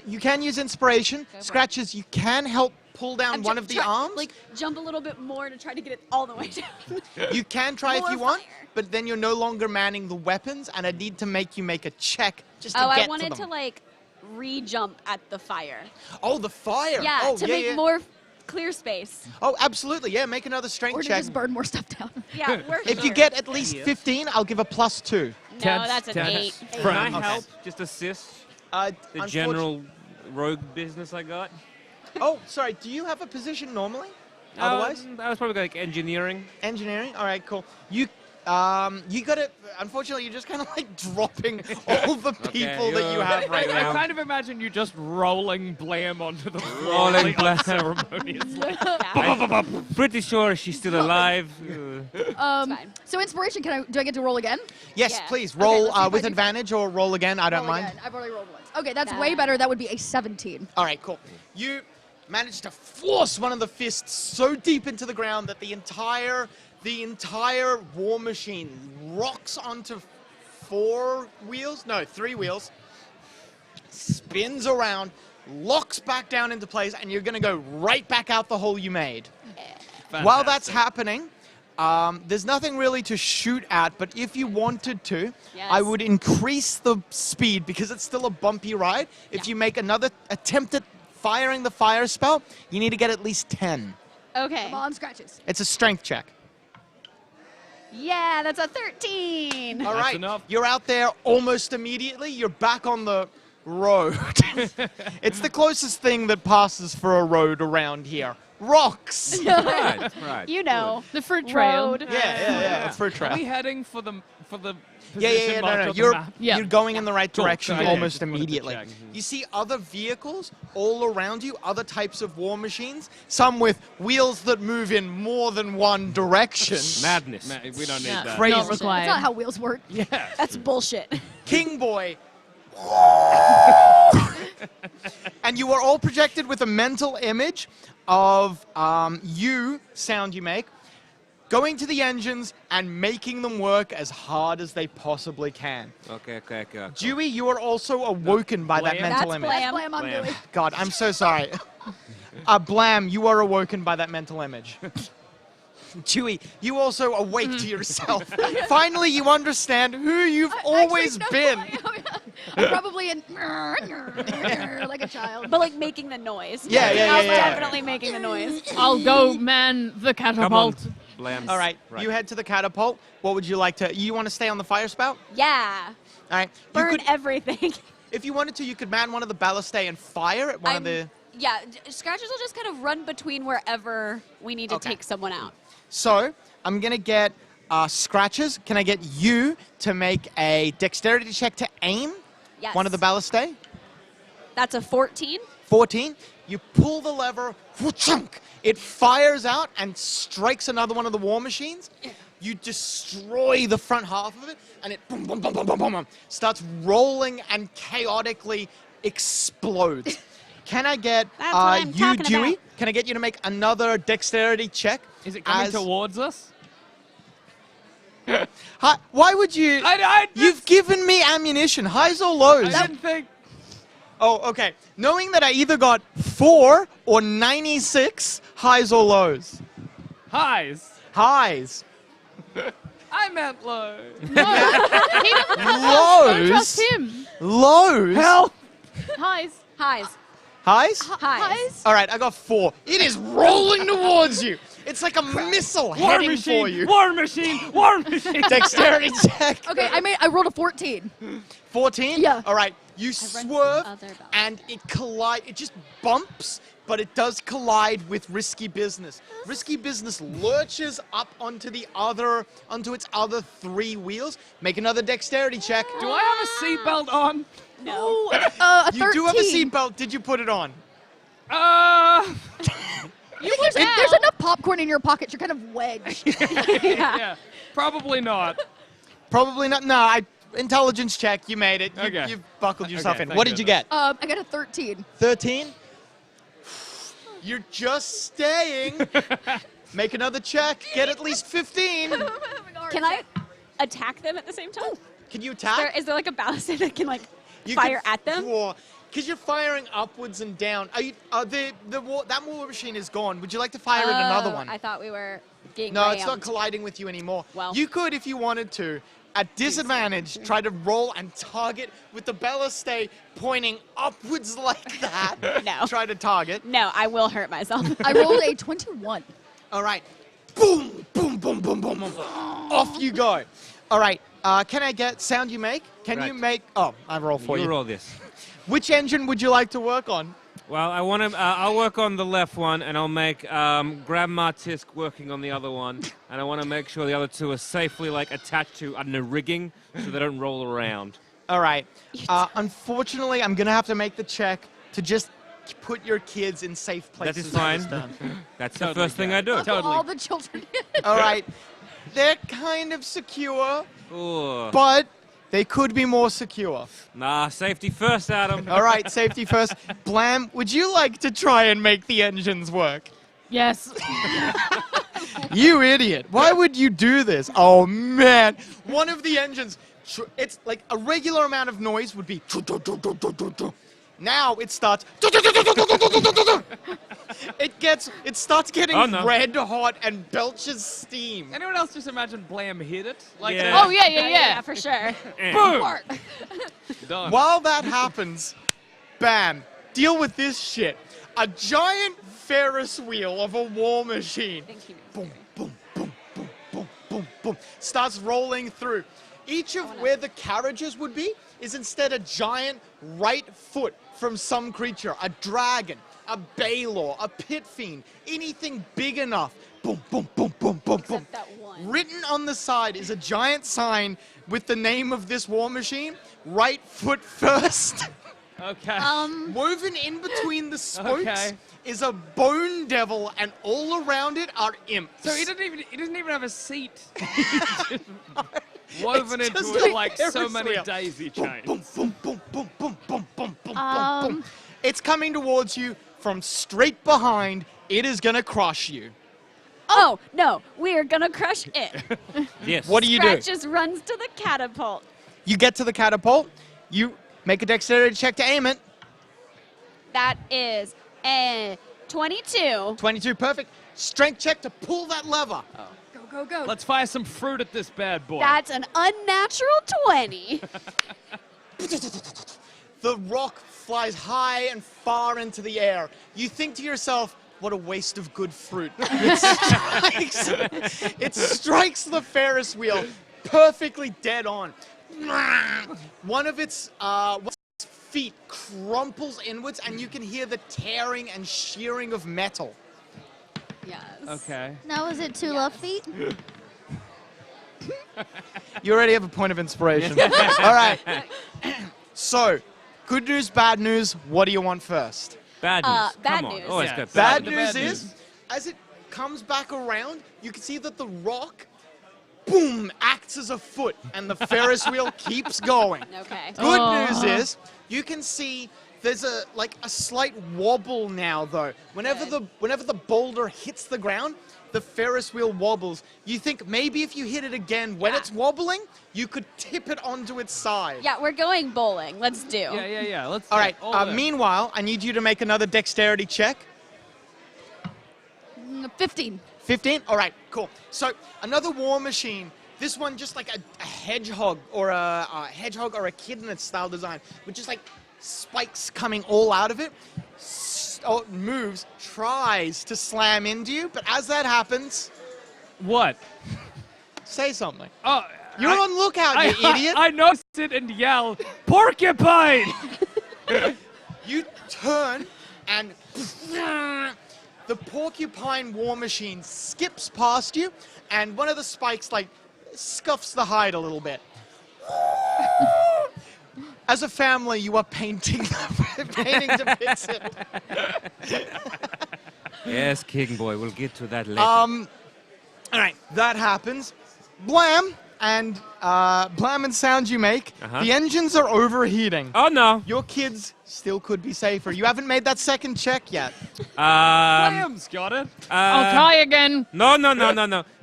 You can use inspiration. for it. Scratches, you can help pull down one of the arms. Like jump a little bit more to try to get it all the way down. You can try if More you want, fire. but then you're no longer manning the weapons, and I need to make you make a check just to Oh, get I wanted to them. to like re-jump at the fire. Oh, the fire. Yeah, oh, to yeah, make yeah. more clear space. Oh, absolutely. Yeah, make another strength Or to check. just burn more stuff down. Yeah, we're If you here. get at least 15, I'll give a +2. No, Tent, that's an tent. 8. Can I Okay. help? Just assist the Unfortunately- general rogue business I got? Oh, sorry. Do you have a position normally? Otherwise? I was probably like engineering. Engineering? All right, cool. You got it. Unfortunately, you're just kind of like dropping all the people that you have right I now. kind of imagine you just rolling blam onto the floor. Rolling really blam. unceremoniously. Pretty sure she's still alive. fine. So inspiration, do I get to roll again? Yes, Yeah. please. Okay, Roll let's see if with I can- advantage or roll again. I don't Roll mind. again. I've already rolled once. Okay, that's way better. That would be a 17. All right, cool. You managed to force one of the fists so deep into the ground that the entire the entire war machine rocks onto 3 wheels, spins around, locks back down into place, and you're going to go right back out the hole you made. While that's happening, there's nothing really to shoot at, but if you wanted to, I Yes. would increase the speed because it's still a bumpy ride. If you make another attempt at firing the fire spell, you need to get at least 10. Okay. Come on, scratches. It's a strength check. Yeah, that's a 13. All That's right, enough. you're out there almost immediately. You're back on the road. It's the closest thing that passes for a road around here. Rocks. Right, right. You know. The fruit trail. Road. Yeah, a fruit Are trail. we heading for the Yeah, position marked no. on the You're, map? Yeah. you're going in the right Cool. direction Okay, almost just wanted to immediately. check. You see other vehicles all around you, other types of war machines, some with wheels that move in more than one direction. Madness. We don't need Yeah. that. Crazy. Not That's required. not how wheels work. Yeah. That's bullshit. King Boy. And you are all projected with a mental image of you, sound you make, going to the engines and making them work as hard as they possibly can. Okay. Dewey, you are also awoken by that Blam. mental That's image. Blam. Blam, I'm Blam. doing. God, I'm so sorry. Blam, you are awoken by that mental image. Dewey, you also awake to yourself. Finally, you understand who you've always Actually, no, been. I'm probably in like a child. But like making the noise. Yeah, I was yeah. definitely making the noise. I'll go man the Come on. catapult. Blam. All right, you head to the catapult. What would you like to? You want to stay on the fire spout? Yeah. All right. Burn everything. If you wanted to, you could man one of the balustae and fire at one of the. Yeah, Scratches will just kind of run between wherever we need to Okay. take someone out. So I'm gonna get scratches. Can I get you to make a dexterity check to aim Yes. one of the balustae? That's a 14. 14. You pull the lever. Wha-chunk! It fires out and strikes another one of the war machines. You destroy the front half of it, and it boom, boom, boom, boom, boom, boom, boom, starts rolling and chaotically explodes. Can I get That's what I'm you, talking Dewey? about. Can I get you to make another dexterity check? Is it coming as- towards us? Hi, why would you? You've given me ammunition. Highs or lows? I didn't think. Oh, okay. Knowing that I either got 4 or 96, highs or lows? Highs. Highs. I meant low. Don't trust Lows. him. Lows. Help! Highs. Highs. Highs? Highs. All right, I got 4. It is rolling towards you. It's like a missile War heading machine. for you. War machine. War machine. Dexterity check. Okay, I rolled a 14. 14? Yeah. All right, you run some swerve other bells. and it it just bumps, but it does collide with Risky Business. Risky Business lurches up onto its other 3 wheels. Make another dexterity check. Do I have a seatbelt on? No. A 13. You do have a seatbelt. Did you put it on? If there's enough popcorn in your pockets, you're kind of wedged. Yeah. Probably not. Probably not. No, intelligence check. You made it. Okay. You buckled yourself Okay, in. thank What did you get? I got a 13. 13? You're just staying. Make another check. Get at least 15. Can I attack them at the same time? Can you attack? Is there like a ballista that can like You fire can- at them? Because you're firing upwards and down. That war machine is gone. Would you like to fire at another Oh, one? I thought we were being No, it's not rammed. colliding with you anymore. Well. You could, if you wanted to, at disadvantage, try to roll and target with the balustae pointing upwards like that. No. Try to target. No, I will hurt myself. I rolled a 21. All right. Boom, boom, boom, boom, boom, boom. Off you go. All right. Can I get sound you make? Can you Right. make? Oh, I roll for you. You roll this. Which engine would you like to work on? Well, I want to. I'll work on the left one, and I'll make Grandma Tisk working on the other one, and I want to make sure the other 2 are safely attached to rigging, so they don't roll around. All right. Unfortunately, I'm gonna have to make the check to just put your kids in safe That places. is fine. this time. That's the Totally first thing okay. I do. Totally. All the children. All right. They're kind of secure, Ooh. but they could be more secure. Nah, safety first, Adam. All right, safety first. Blam, would you like to try and make the engines work? Yes. You idiot. Why would you do this? Oh, man. One of the engines, it's like a regular amount of noise would be. Now it starts. It starts getting red hot and belches steam. Anyone else just imagine Blam hit it? Like Yeah. Oh, yeah. for sure. boom! Done. While that happens, bam, deal with this shit. A giant Ferris wheel of a war machine. Boom, boom, boom, boom, boom, boom, boom. Starts rolling through. Each of where the carriages would be is instead a giant right foot from some creature. A dragon, a Baylor, a pit fiend, anything big enough. Boom, boom, boom, boom, boom, boom. Except that one. Written on the side is a giant sign with the name of this war machine. Right foot first. Okay. Woven in between the spokes Okay. is a bone devil, and all around it are imps. So he doesn't even have a seat. Woven It's into just it a like so Ferris many wheel. daisy chains. Boom, boom, boom, boom, boom, boom, boom, boom, boom, boom. It's coming towards you from straight behind. It is gonna crush you. Oh, no, we're gonna crush it. Yes. What do you do? Scratch just runs to the catapult. You get to the catapult. You make a dexterity check to aim it. That is a 22. 22, perfect. Strength check to pull that lever. Go, go, go. Let's fire some fruit at this bad boy. That's an unnatural 20. The rock flies high and far into the air. You think to yourself, what a waste of good fruit. It strikes the Ferris wheel perfectly dead on. One of its feet crumples inwards, and you can hear the tearing and shearing of metal. Yes. Okay. Now is it 2 left feet? You already have a point of inspiration. All right. So, good news, bad news. What do you want first? Bad news. bad Come on. news. Always Yeah, got Bad The news bad is, news. as it comes back around, you can see that the rock, boom, acts as a foot, and the Ferris wheel keeps going. Okay. Good Oh. news is, you can see there's a slight wobble now, though. Whenever the boulder hits the ground, the Ferris wheel wobbles. You think maybe if you hit it again when it's wobbling, you could tip it onto its side. Yeah, we're going bowling. Let's do. Yeah. Let's. All right. in. Meanwhile, I need you to make another dexterity check. 15. 15? All right, cool. So another war machine. This one just like a hedgehog or a hedgehog or echidna style design with just like spikes coming all out of it. Moves, tries to slam into you, but as that happens, What? say something. Oh. You're on lookout, you idiot. I notice it and yell, porcupine! You turn and the porcupine war machine skips past you, and one of the spikes like scuffs the hide a little bit. As a family, you are painting to fix it. Yes, King Boy. We'll get to that later. All right, that happens. Blam and sounds you make. The engines are overheating. Oh no. Your kids still could be safer. You haven't made that second check yet. Blam's got it. I'll try again. No.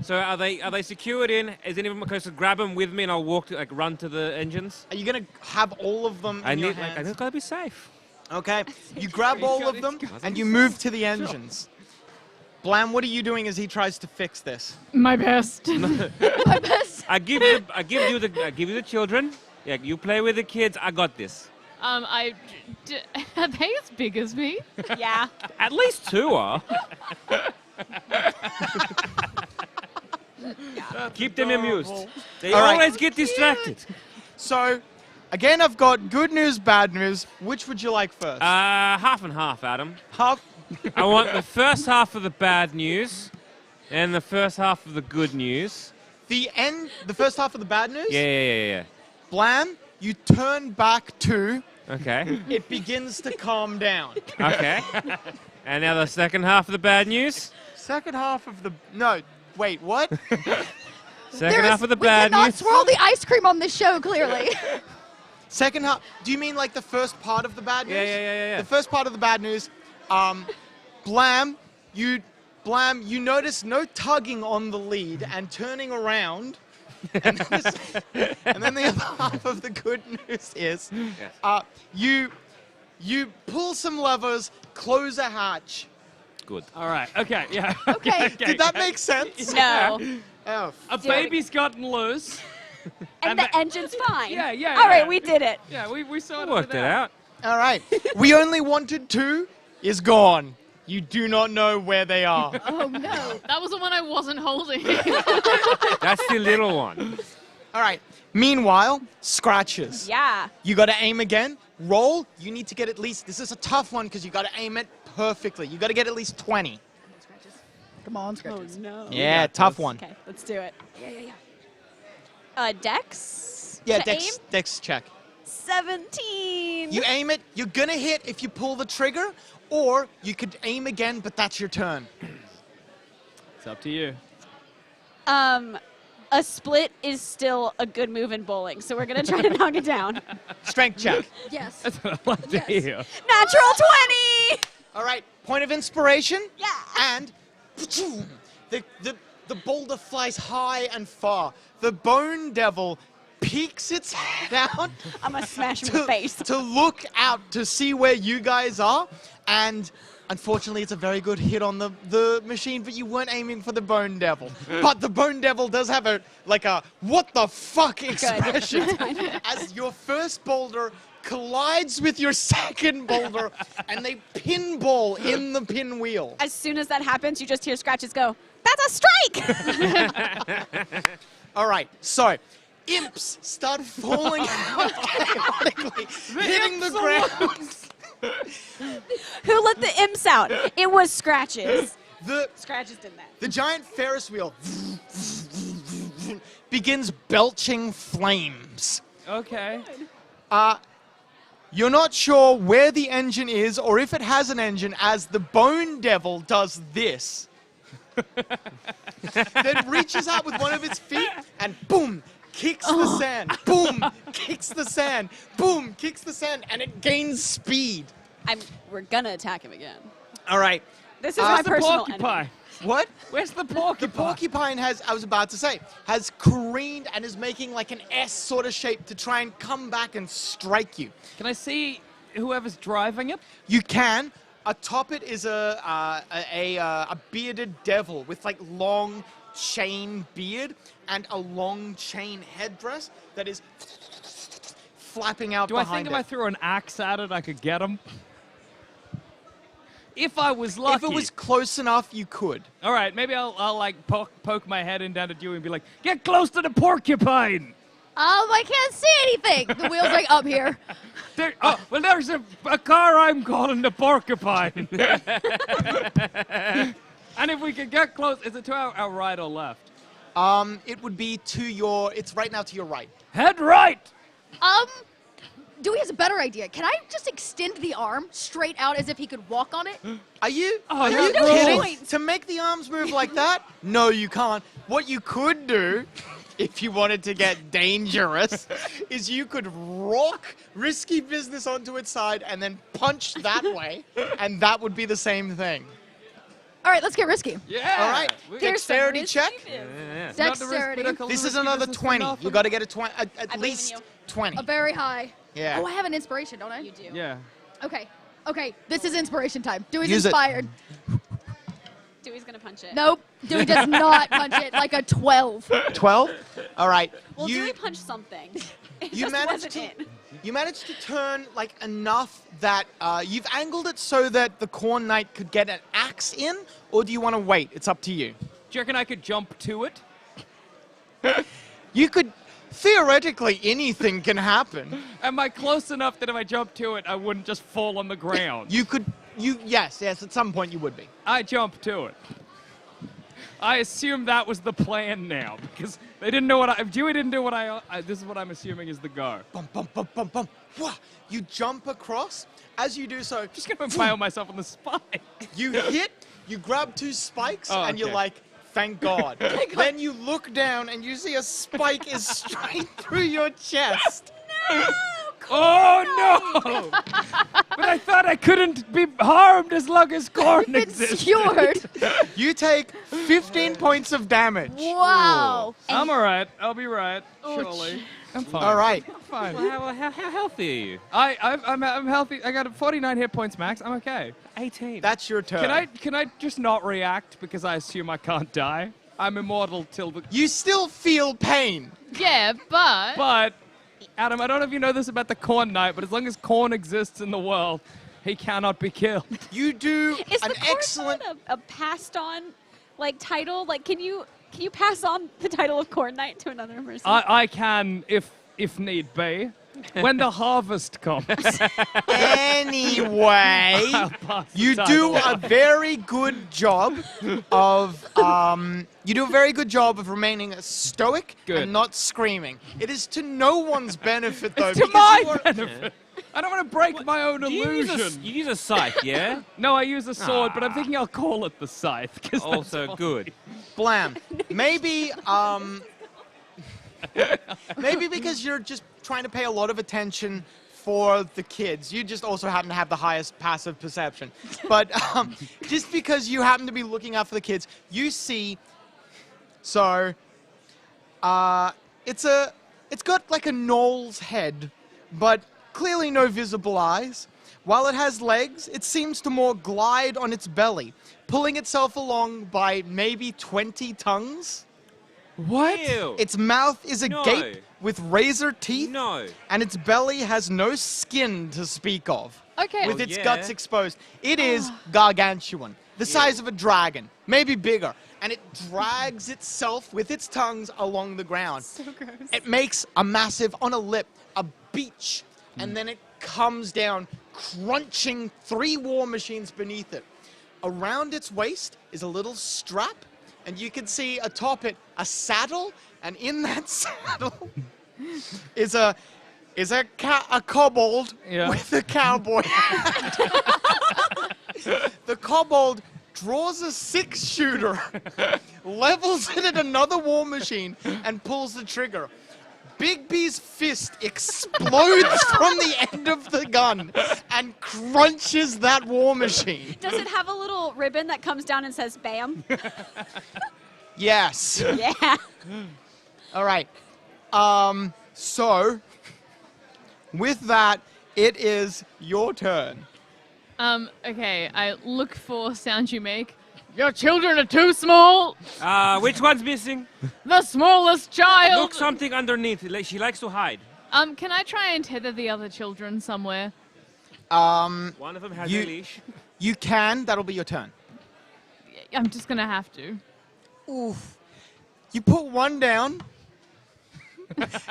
So are they secured in? Is anyone supposed to grab them with me and I'll run to the engines? Are you gonna have all of them in your I hands? just gotta be safe. Okay. You grab all of them and you move to the engines. Blam, what are you doing as he tries to fix this? My best. I give you the children. Yeah, you play with the kids. I got this. Are they as big as me? Yeah. At least 2 are. Keep them amused. They All right. always get distracted. So, again, I've got good news, bad news. Which would you like first? Half and half, Adam. Half. I want the first half of the bad news and the first half of the good news. The first half of the bad news? Yeah. Blam, you turn back to, Okay. it begins to calm down. Okay. And now the second half of the bad news. Second half of the, no, wait, what? Second half of the bad We cannot news. swirl the ice cream on this show, clearly. Second half, do you mean like the first part of the bad news? Yeah. The first part of the bad news, Blam, you Blam, you notice no tugging on the lead and turning around. And then the other half of the good news is you pull some levers, close a hatch. Good. All right. Okay. Yeah. Okay. Did that make sense? No. Oh, A baby's gotten loose. And the engine's fine. Yeah, yeah, All right, yeah. we did it. Yeah, we sorted Worked it out. all right. We only wanted 2 is gone. You do not know where they are. Oh no. That was the one I wasn't holding. That's the little one. All right. Meanwhile, scratches. Yeah. You got to aim again. Roll. You need to get at least. This is a tough one because you got to aim it perfectly. You got to get at least 20. Come on, Scratches. no. Yeah, tough one. Okay, let's do it. Yeah. Dex? Yeah, to aim? dex check. 17. You aim it. You're gonna hit if you pull the trigger, or you could aim again, but that's your turn. It's up to you. A split is still a good move in bowling, so we're gonna try to knock it down. Strength check. Yes. That's what I like to hear. Natural 20. All right. Point of inspiration. Yeah. And the boulder flies high and far. The bone devil peeks its head out I'm gonna smash him in the face. to look out to see where you guys are, and unfortunately it's a very good hit on the machine, but you weren't aiming for the bone devil. But the bone devil does have a what the fuck expression as your first boulder collides with your second boulder and they pinball in the pinwheel. As soon as that happens, you just hear Scratches go, "That's a strike!" All right, so imps start falling out chaotically, hitting the ground. Who let the imps out? It was Scratches. Scratches did that. The giant Ferris wheel begins belching flames. Okay. You're not sure where the engine is or if it has an engine as the bone devil does this. Then reaches out with one of its feet and boom, kicks the sand. Boom, kicks the sand. Boom, kicks the sand, and it gains speed. We're gonna attack him again. All right. This is my The personal porcupine. enemy. What? Where's the porcupine? The porcupine has careened and is making like an S sort of shape to try and come back and strike you. Can I see whoever's driving it? You can. Atop it is a bearded devil with like long chain beard and a long chain headdress that is flapping out Do I behind think if I it. threw an axe at it, I could get him? If I was lucky. If it was close enough, you could. All right, maybe I'll like poke my head in down to Dewey and be like, "Get close to the porcupine." I can't see anything. The wheel's like up here. Well, there's a car I'm calling the porcupine. And if we could get close, is it to our right or left? It would be it's right now to your right. Head right. Dewey has a better idea. Can I just extend the arm straight out as if he could walk on it? Are you that's no kidding? point. To make the arms move like that? No, you can't. What you could do, if you wanted to get dangerous, is you could rock risky business onto its side and then punch that way, and that would be the same thing. All right, let's get risky. Yeah. All right. Here's some Dexterity risky check. business. Dexterity. This is another 20. You got to get a I at believe least in you. 20. A very high. Yeah. Oh, I have an inspiration, don't I? You do. Yeah. Okay, this is inspiration time. Dewey's Use it. inspired. Dewey's gonna punch it. Nope. Dewey does not punch it like a 12. 12? All right. Well, Dewey punched something. It just wasn't in. You managed to turn like enough that you've angled it so that the Corn Knight could get an axe in, or do you want to wait? It's up to you. Do you reckon I could jump to it? You could, theoretically, anything can happen. Am I close enough that if I jump to it, I wouldn't just fall on the ground? Yes, at some point you would be. I jump to it. I assume that was the plan now, because they didn't know if Dewey didn't do what this is what I'm assuming is the go. Bum, bum, bum, bum, bum. Wah! You jump across. As you do so, Just gonna impale myself on the spine. you hit, you grab 2 spikes, Oh, and you're okay. like, thank God. Then you look down and you see a spike is straight through your chest. Oh no! But I thought they couldn't be harmed as long as corn Been exists. skewered. You take 15 points of damage. Wow. I'm all right. I'll be right. Surely. I'm fine. All right. I'm fine. Well, how healthy are you? I'm healthy. I got 49 hit points max. I'm okay. 18. That's your turn. Can I just not react because I assume I can't die? I'm immortal till the. You still feel pain. Yeah, but But Adam, I don't know if you know this about the Corn Knight, but as long as corn exists in the world, he cannot be killed. You do Is an the Corn excellent. Knight a passed on like title? Like, can you pass on the title of Corn Knight to another person? I can if need be. When the harvest comes. Anyway, I'll pass the you do title a on. very good job of remaining stoic Good. and not screaming. It is to no one's benefit though. To because my you are- benefit. I don't want to break my own illusion. You use a scythe, yeah? No, I use a sword, but I'm thinking I'll call it the scythe. 'Cause Also that's good. Blam. Maybe maybe because you're just trying to pay a lot of attention for the kids. You just also happen to have the highest passive perception. But just because you happen to be looking out for the kids, you see. So, it's got like a knoll's head, but clearly no visible eyes. While it has legs, it seems to more glide on its belly, pulling itself along by maybe 20 tongues. What? Ew. Its mouth is No. agape with razor teeth, No. and its belly has no skin to speak of, okay. with Oh, its yeah. guts exposed. It is gargantuan, the size of a dragon, maybe bigger, and it drags itself with its tongues along the ground. so gross. It makes a massive, on a lip, a beach, and then it comes down, crunching 3 war machines beneath it. Around its waist is a little strap, and you can see atop it a saddle, and in that saddle is a kobold Yeah. with a cowboy hat. The kobold draws a 6-shooter, levels it at another war machine, and pulls the trigger. Big B's fist explodes from the end of the gun and crunches that war machine. Does it have a little ribbon that comes down and says "Bam"? Yes. Yeah. All right. So, with that, it is your turn. Okay, I look for sounds you make. Your children are too small. Which one's missing? The smallest child. Look, something underneath. She likes to hide. Can I try and tether the other children somewhere? One of them has You- a leash. You can. That'll be your turn. I'm just gonna have to. Oof. You put one down.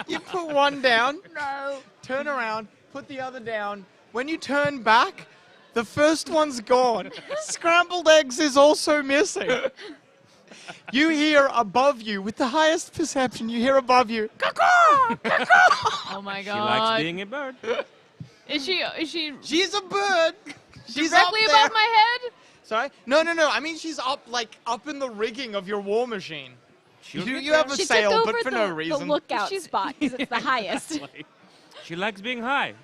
You put one down. No. Turn around. Put the other down. When you turn back, the first one's gone. Scrambled eggs is also missing. You hear above you, with the highest perception, you hear above you, caw-caw, caw-caw. Oh my She god. likes being a bird. Is she She's a bird. She's up directly there. above my head? Sorry? No. I mean, she's up in the rigging of your war machine. She'll You, get you have there. a She sail, took but over for the, no the reason. lookout spot because it's the highest. She likes being high.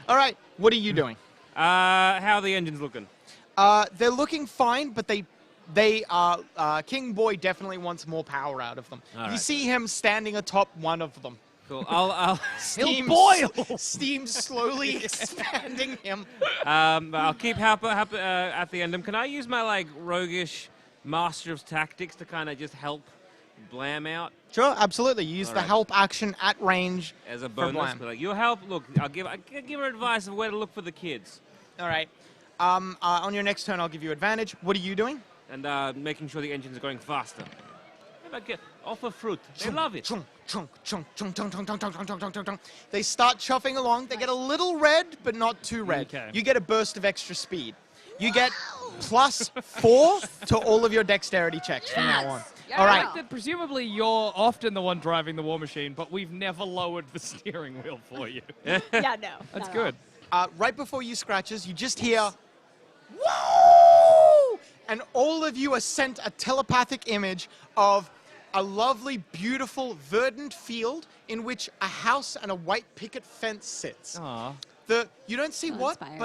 All right, what are you doing? How are the engines looking? They're looking fine, but King Boy definitely wants more power out of them. All You right. see him standing atop one of them. Cool. I'll Steam slowly expanding him. I'll keep help at the end. Can I use my roguish master of tactics to kind of just help Blam out Sure, absolutely. You use All the right. help action at range. as a For bonus? Blam. But, you'll help. Look, I'll give her advice of where to look for the kids All right. On your next turn, I'll give you advantage. What are you doing? and making sure the engines are going faster. How about offer fruit? They love it. Chunk, chunk, chunk, chunk, chunk, chunk, chunk, chunk, chunk, chunk, chunk, chunk. They start chuffing along. They get a little red, but not too red. Okay. You get a burst of extra speed. You get +4 to all of your dexterity checks from now on. All I right. like that presumably you're often the one driving the war machine, but we've never lowered the steering wheel for you. Yeah, no. That's not at good. Right before you scratches, you just hear, whoa! And all of you are sent a telepathic image of a lovely, beautiful, verdant field in which a house and a white picket fence sits. Aw. You don't see Oh, what, inspired.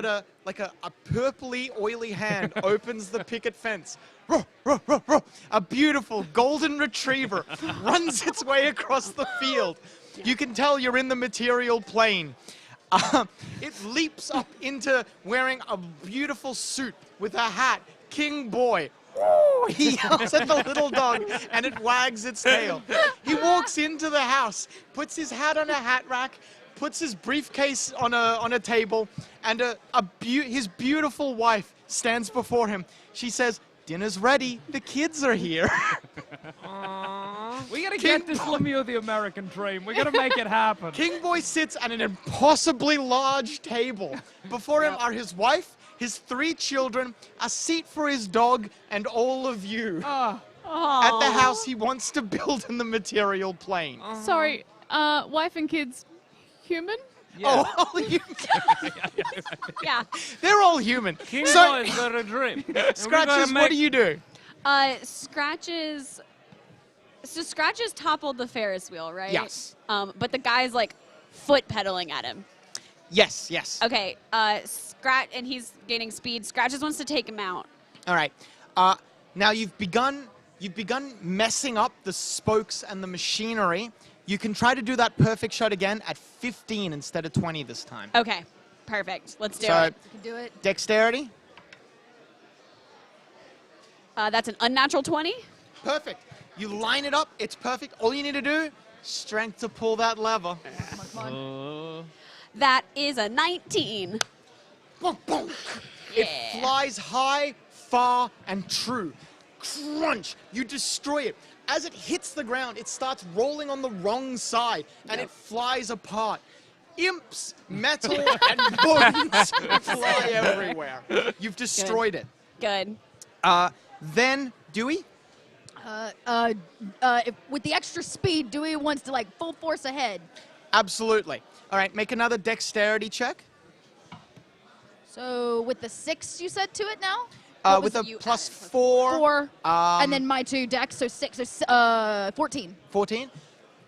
but a purpley, oily hand opens the picket fence. Ruh, ruh, ruh, ruh. A beautiful golden retriever runs its way across the field. You can tell you're in the material plane. It leaps up into wearing a beautiful suit with a hat. King boy. Woo! He yells at the little dog, and it wags its tail. He walks into the house, puts his hat on a hat rack, puts his briefcase on a table, and his beautiful wife stands before him. She says, "Dinner's ready. The kids are here." We gotta get this Lemieux the American dream. We gotta make it happen. King Boy sits at an impossibly large table. Before him are his wife, his 3 children, a seat for his dog, and all of you. At the house he wants to build in the material plane. Sorry, wife and kids, human? Yeah. Oh, all human. Yeah. They're all human. King So, Boy's got a dream. And we gotta Scratches, what do you do? Scratches. So Scratches toppled the Ferris wheel, right? Yes. But the guy's like foot pedaling at him. Yes, yes. Okay. And he's gaining speed. Scratches wants to take him out. All right. Now you've begun messing up the spokes and the machinery. You can try to do that perfect shot again at 15 instead of 20 this time. Okay. Perfect. Let's do So, it. You can do it. dexterity. That's an unnatural 20. Perfect. You line it up. It's perfect. All you need to do, strength to pull that lever. Come on. That is a 19. Bonk, bonk. Yeah. It flies high, far, and true. Crunch. You destroy it. As it hits the ground, it starts rolling on the wrong side, and it flies apart. Imps, metal, and bones fly everywhere. You've destroyed it. Good. Then, Dewey? With the extra speed, Dewey wants to like full force ahead. Absolutely. All right, make another dexterity check. So with the 6 you said to it now? What With was a you plus added? 4. 4. And then my 2 dex, so 6, so 14. 14.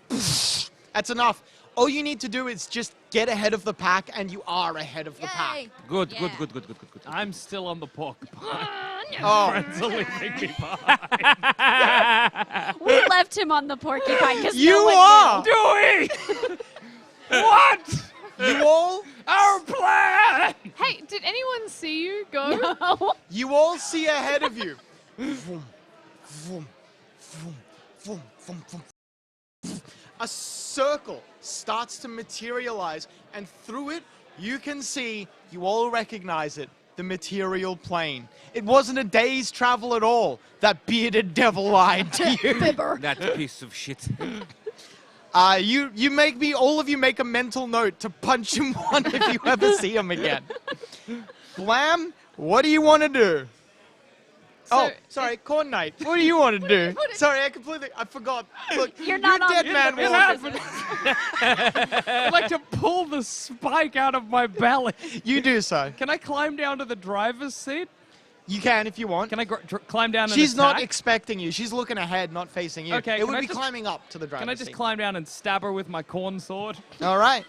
That's enough. All you need to do is just get ahead of the pack, and you are ahead of the pack. Yay! Good, Yeah. good, good, good, good, good, good. I'm still on the porcupine. Oh, Friends are leaving me behind. We left him on the porcupine because you no one are! Dewey! What? You all? Our plan! Hey, did anyone see you go? knew. You all see ahead of you. Vroom, vroom, vroom, vroom, vroom, vroom. A circle starts to materialize, and through it, you can see, you all recognize it, the material plane. It wasn't a day's travel at all. That bearded devil lied to you. Fibber. That piece of shit. All of you make a mental note to punch him one if you ever see him again. Blam, what do you want to do? So sorry, Corn Knight. What do you want to do? Sorry, I forgot. Look, You're not on dead the man It walking. happened. I'd like to pull the spike out of my belly. You do so. Can I climb down to the driver's seat? You can if you want. Can I climb down and She's not attack? expecting you. She's looking ahead, not facing you. Okay, It can would I be just- climbing up to the driver's Can I just seat. climb down and stab her with my corn sword? All right.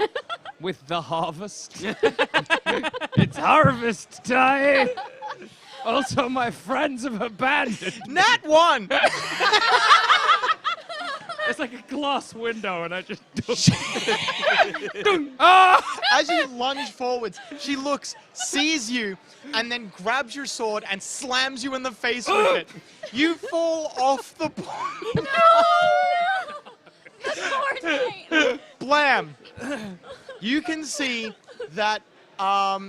With the harvest? It's harvest time! Also, my friends have abandoned. Nat 1. It's like a glass window, and I just. Ah! As you lunge forwards, she looks, sees you, and then grabs your sword and slams you in the face with it. You fall off the point. Blam. You can see that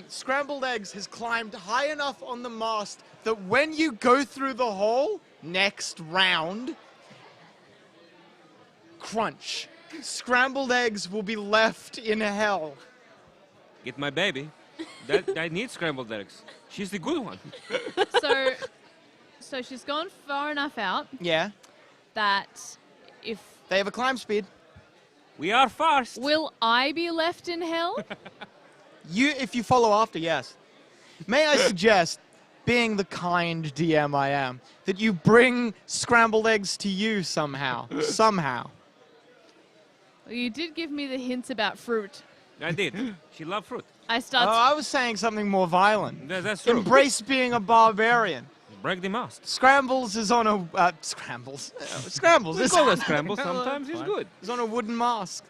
Scrambled Eggs has climbed high enough on the mast that when you go through the hole, next round, crunch. Scrambled Eggs will be left in hell. Get my baby. I need scrambled eggs. She's the good one. So she's gone far enough out Yeah, that if they have a climb speed. We are fast. will I be left in hell? If you follow after, yes. May I suggest, being the kind DM I am, that you bring Scrambled Eggs to you somehow. Somehow. Well, you did give me the hints about fruit. I did. She loved fruit. I Oh, start. I was saying something more violent. That's true. Embrace being a barbarian. Break the mast. Scrambles is on a scrambles. Scrambles We is call it scramble. Sometimes it's fine. good. Is on a wooden mask.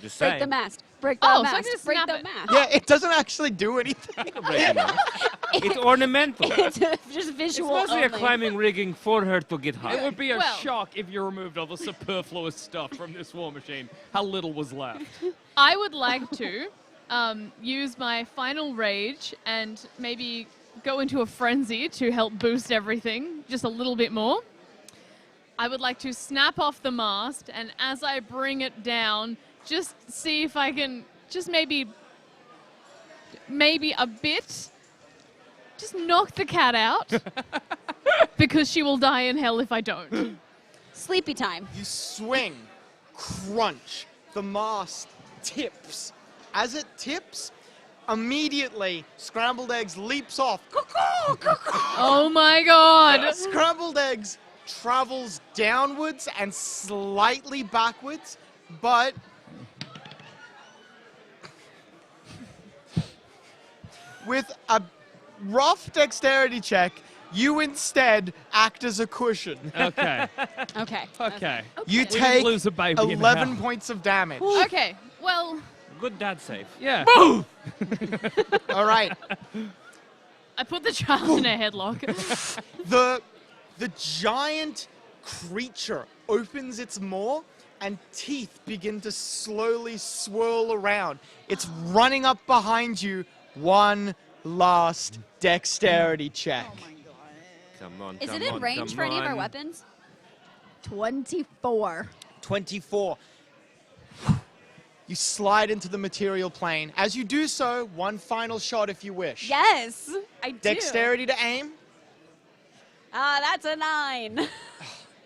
Just Break saying. the mast. Break the Oh, so I mast. can just Break snap the it. mast. Yeah, it doesn't actually do anything. Break the mast. It's ornamental. It's just It's visual mostly a only. climbing rigging for her to get It high. would be a Well- shock if you removed all the superfluous stuff from this war machine. How little was left. I would like to use my final rage and maybe go into a frenzy to help boost everything just a little bit more. I would like to snap off the mast, and as I bring it down, just see if I can just maybe a bit, just knock the cat out, because she will die in hell if I don't. Sleepy time. You swing, crunch, the mast tips. As it tips, immediately Scrambled Eggs leaps off. Cuckoo, cuckoo. Oh my god! Scrambled Eggs travels downwards and slightly backwards, but with a rough dexterity check, you instead act as a cushion. Okay. Okay. Okay. You We didn't take lose a baby in 11 hell. points of damage. Okay, well, Good dad save. Yeah. All right. I put the child in a headlock. The giant creature opens its maw and teeth begin to slowly swirl around. It's running up behind you. One last dexterity check. Come on. Is come it in on, range come for any of our on. weapons? 24. 24. You slide into the material plane. As you do so, one final shot if you wish. Yes, I do. Dexterity to aim. That's a 9.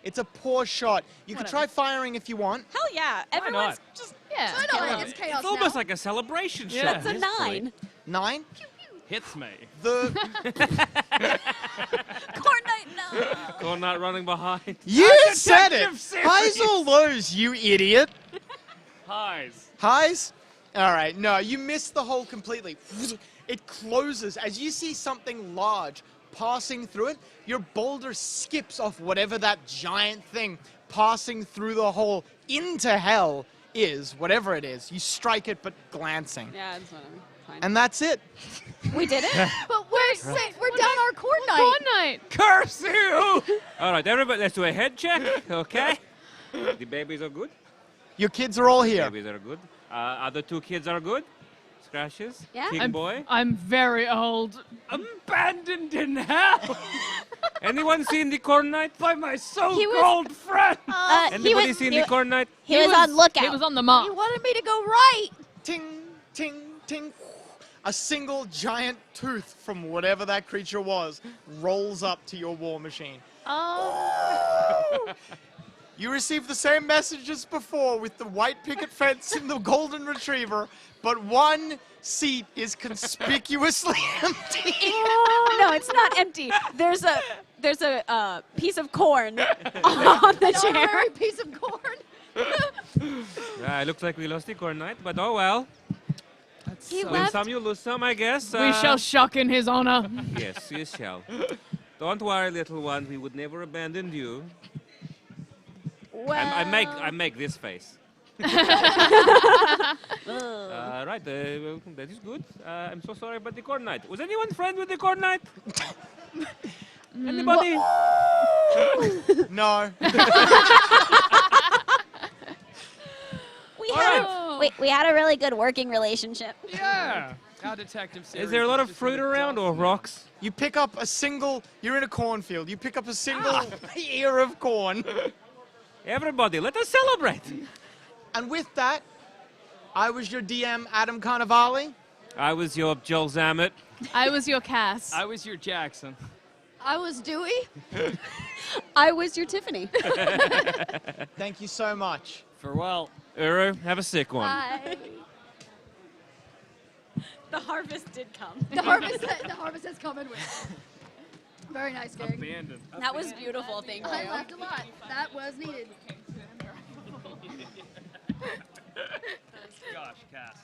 It's a poor shot. You could Whatever. try firing if you want. Hell yeah. Everyone's not? just. Yeah. I know, it's chaos It's almost now. like a celebration Yeah. shot. It's at a this 9. point. 9. Hits me. The Corn Knight, no. Corn not running behind. you said it. Detective series. Highs or lows, you idiot. Highs. Highs? All right, no, you missed the hole completely. It closes as you see something large passing through it. Your boulder skips off whatever that giant thing passing through the hole into hell is, whatever it is. You strike it, but glancing. Yeah, it's whatever. Fine. And that's it. We did it? But we're down our corn night. Corn night. Curse you! All right, everybody, let's do a head check, okay? The babies are good. Your kids are all here. Babies are good. Other two kids are good. Scratches. Yeah. King boy. I'm very old. Abandoned in hell Anyone seen the Corn Knight? by my so-called friend. Anybody seen the Corn Knight? He was on lookout. It was on the He mark. wanted me to go right. Ting, ting, ting. A single giant tooth from whatever that creature was rolls up to your war machine. Oh. You receive the same message as before with the white picket fence and the golden retriever, but one seat is conspicuously empty. No, it's not empty. There's a piece of corn on the chair. Honorary piece of corn. It looks like we lost the Corn Knight, but oh well. He Win left. some, you lose some, I guess. We shall shock in his honor. Yes, you shall. Don't worry, little one. We would never abandon you. Well, I make this face. Right, well, that is good. I'm so sorry about the Corn Knight. Was anyone friend with the Corn Knight? Anybody? No. we had a really good working relationship. Yeah. Our detective series. Is there a lot of just fruit really around or does. rocks? You pick up a single, you're in a cornfield, you pick up a single ear of corn. Everybody, let us celebrate. And with that, I was your DM, Adam Carnivale. I was your Joel Zammett. I was your Cass. I was your Jackson. I was Dewey. I was your Tiffany. Thank you so much. Farewell. Uru, have a sick one. Bye. The harvest did come. The harvest has come in with. Very nice, gang. Abandoned. That was beautiful. Thank I you. laughed a lot. That was needed. Gosh, Cass.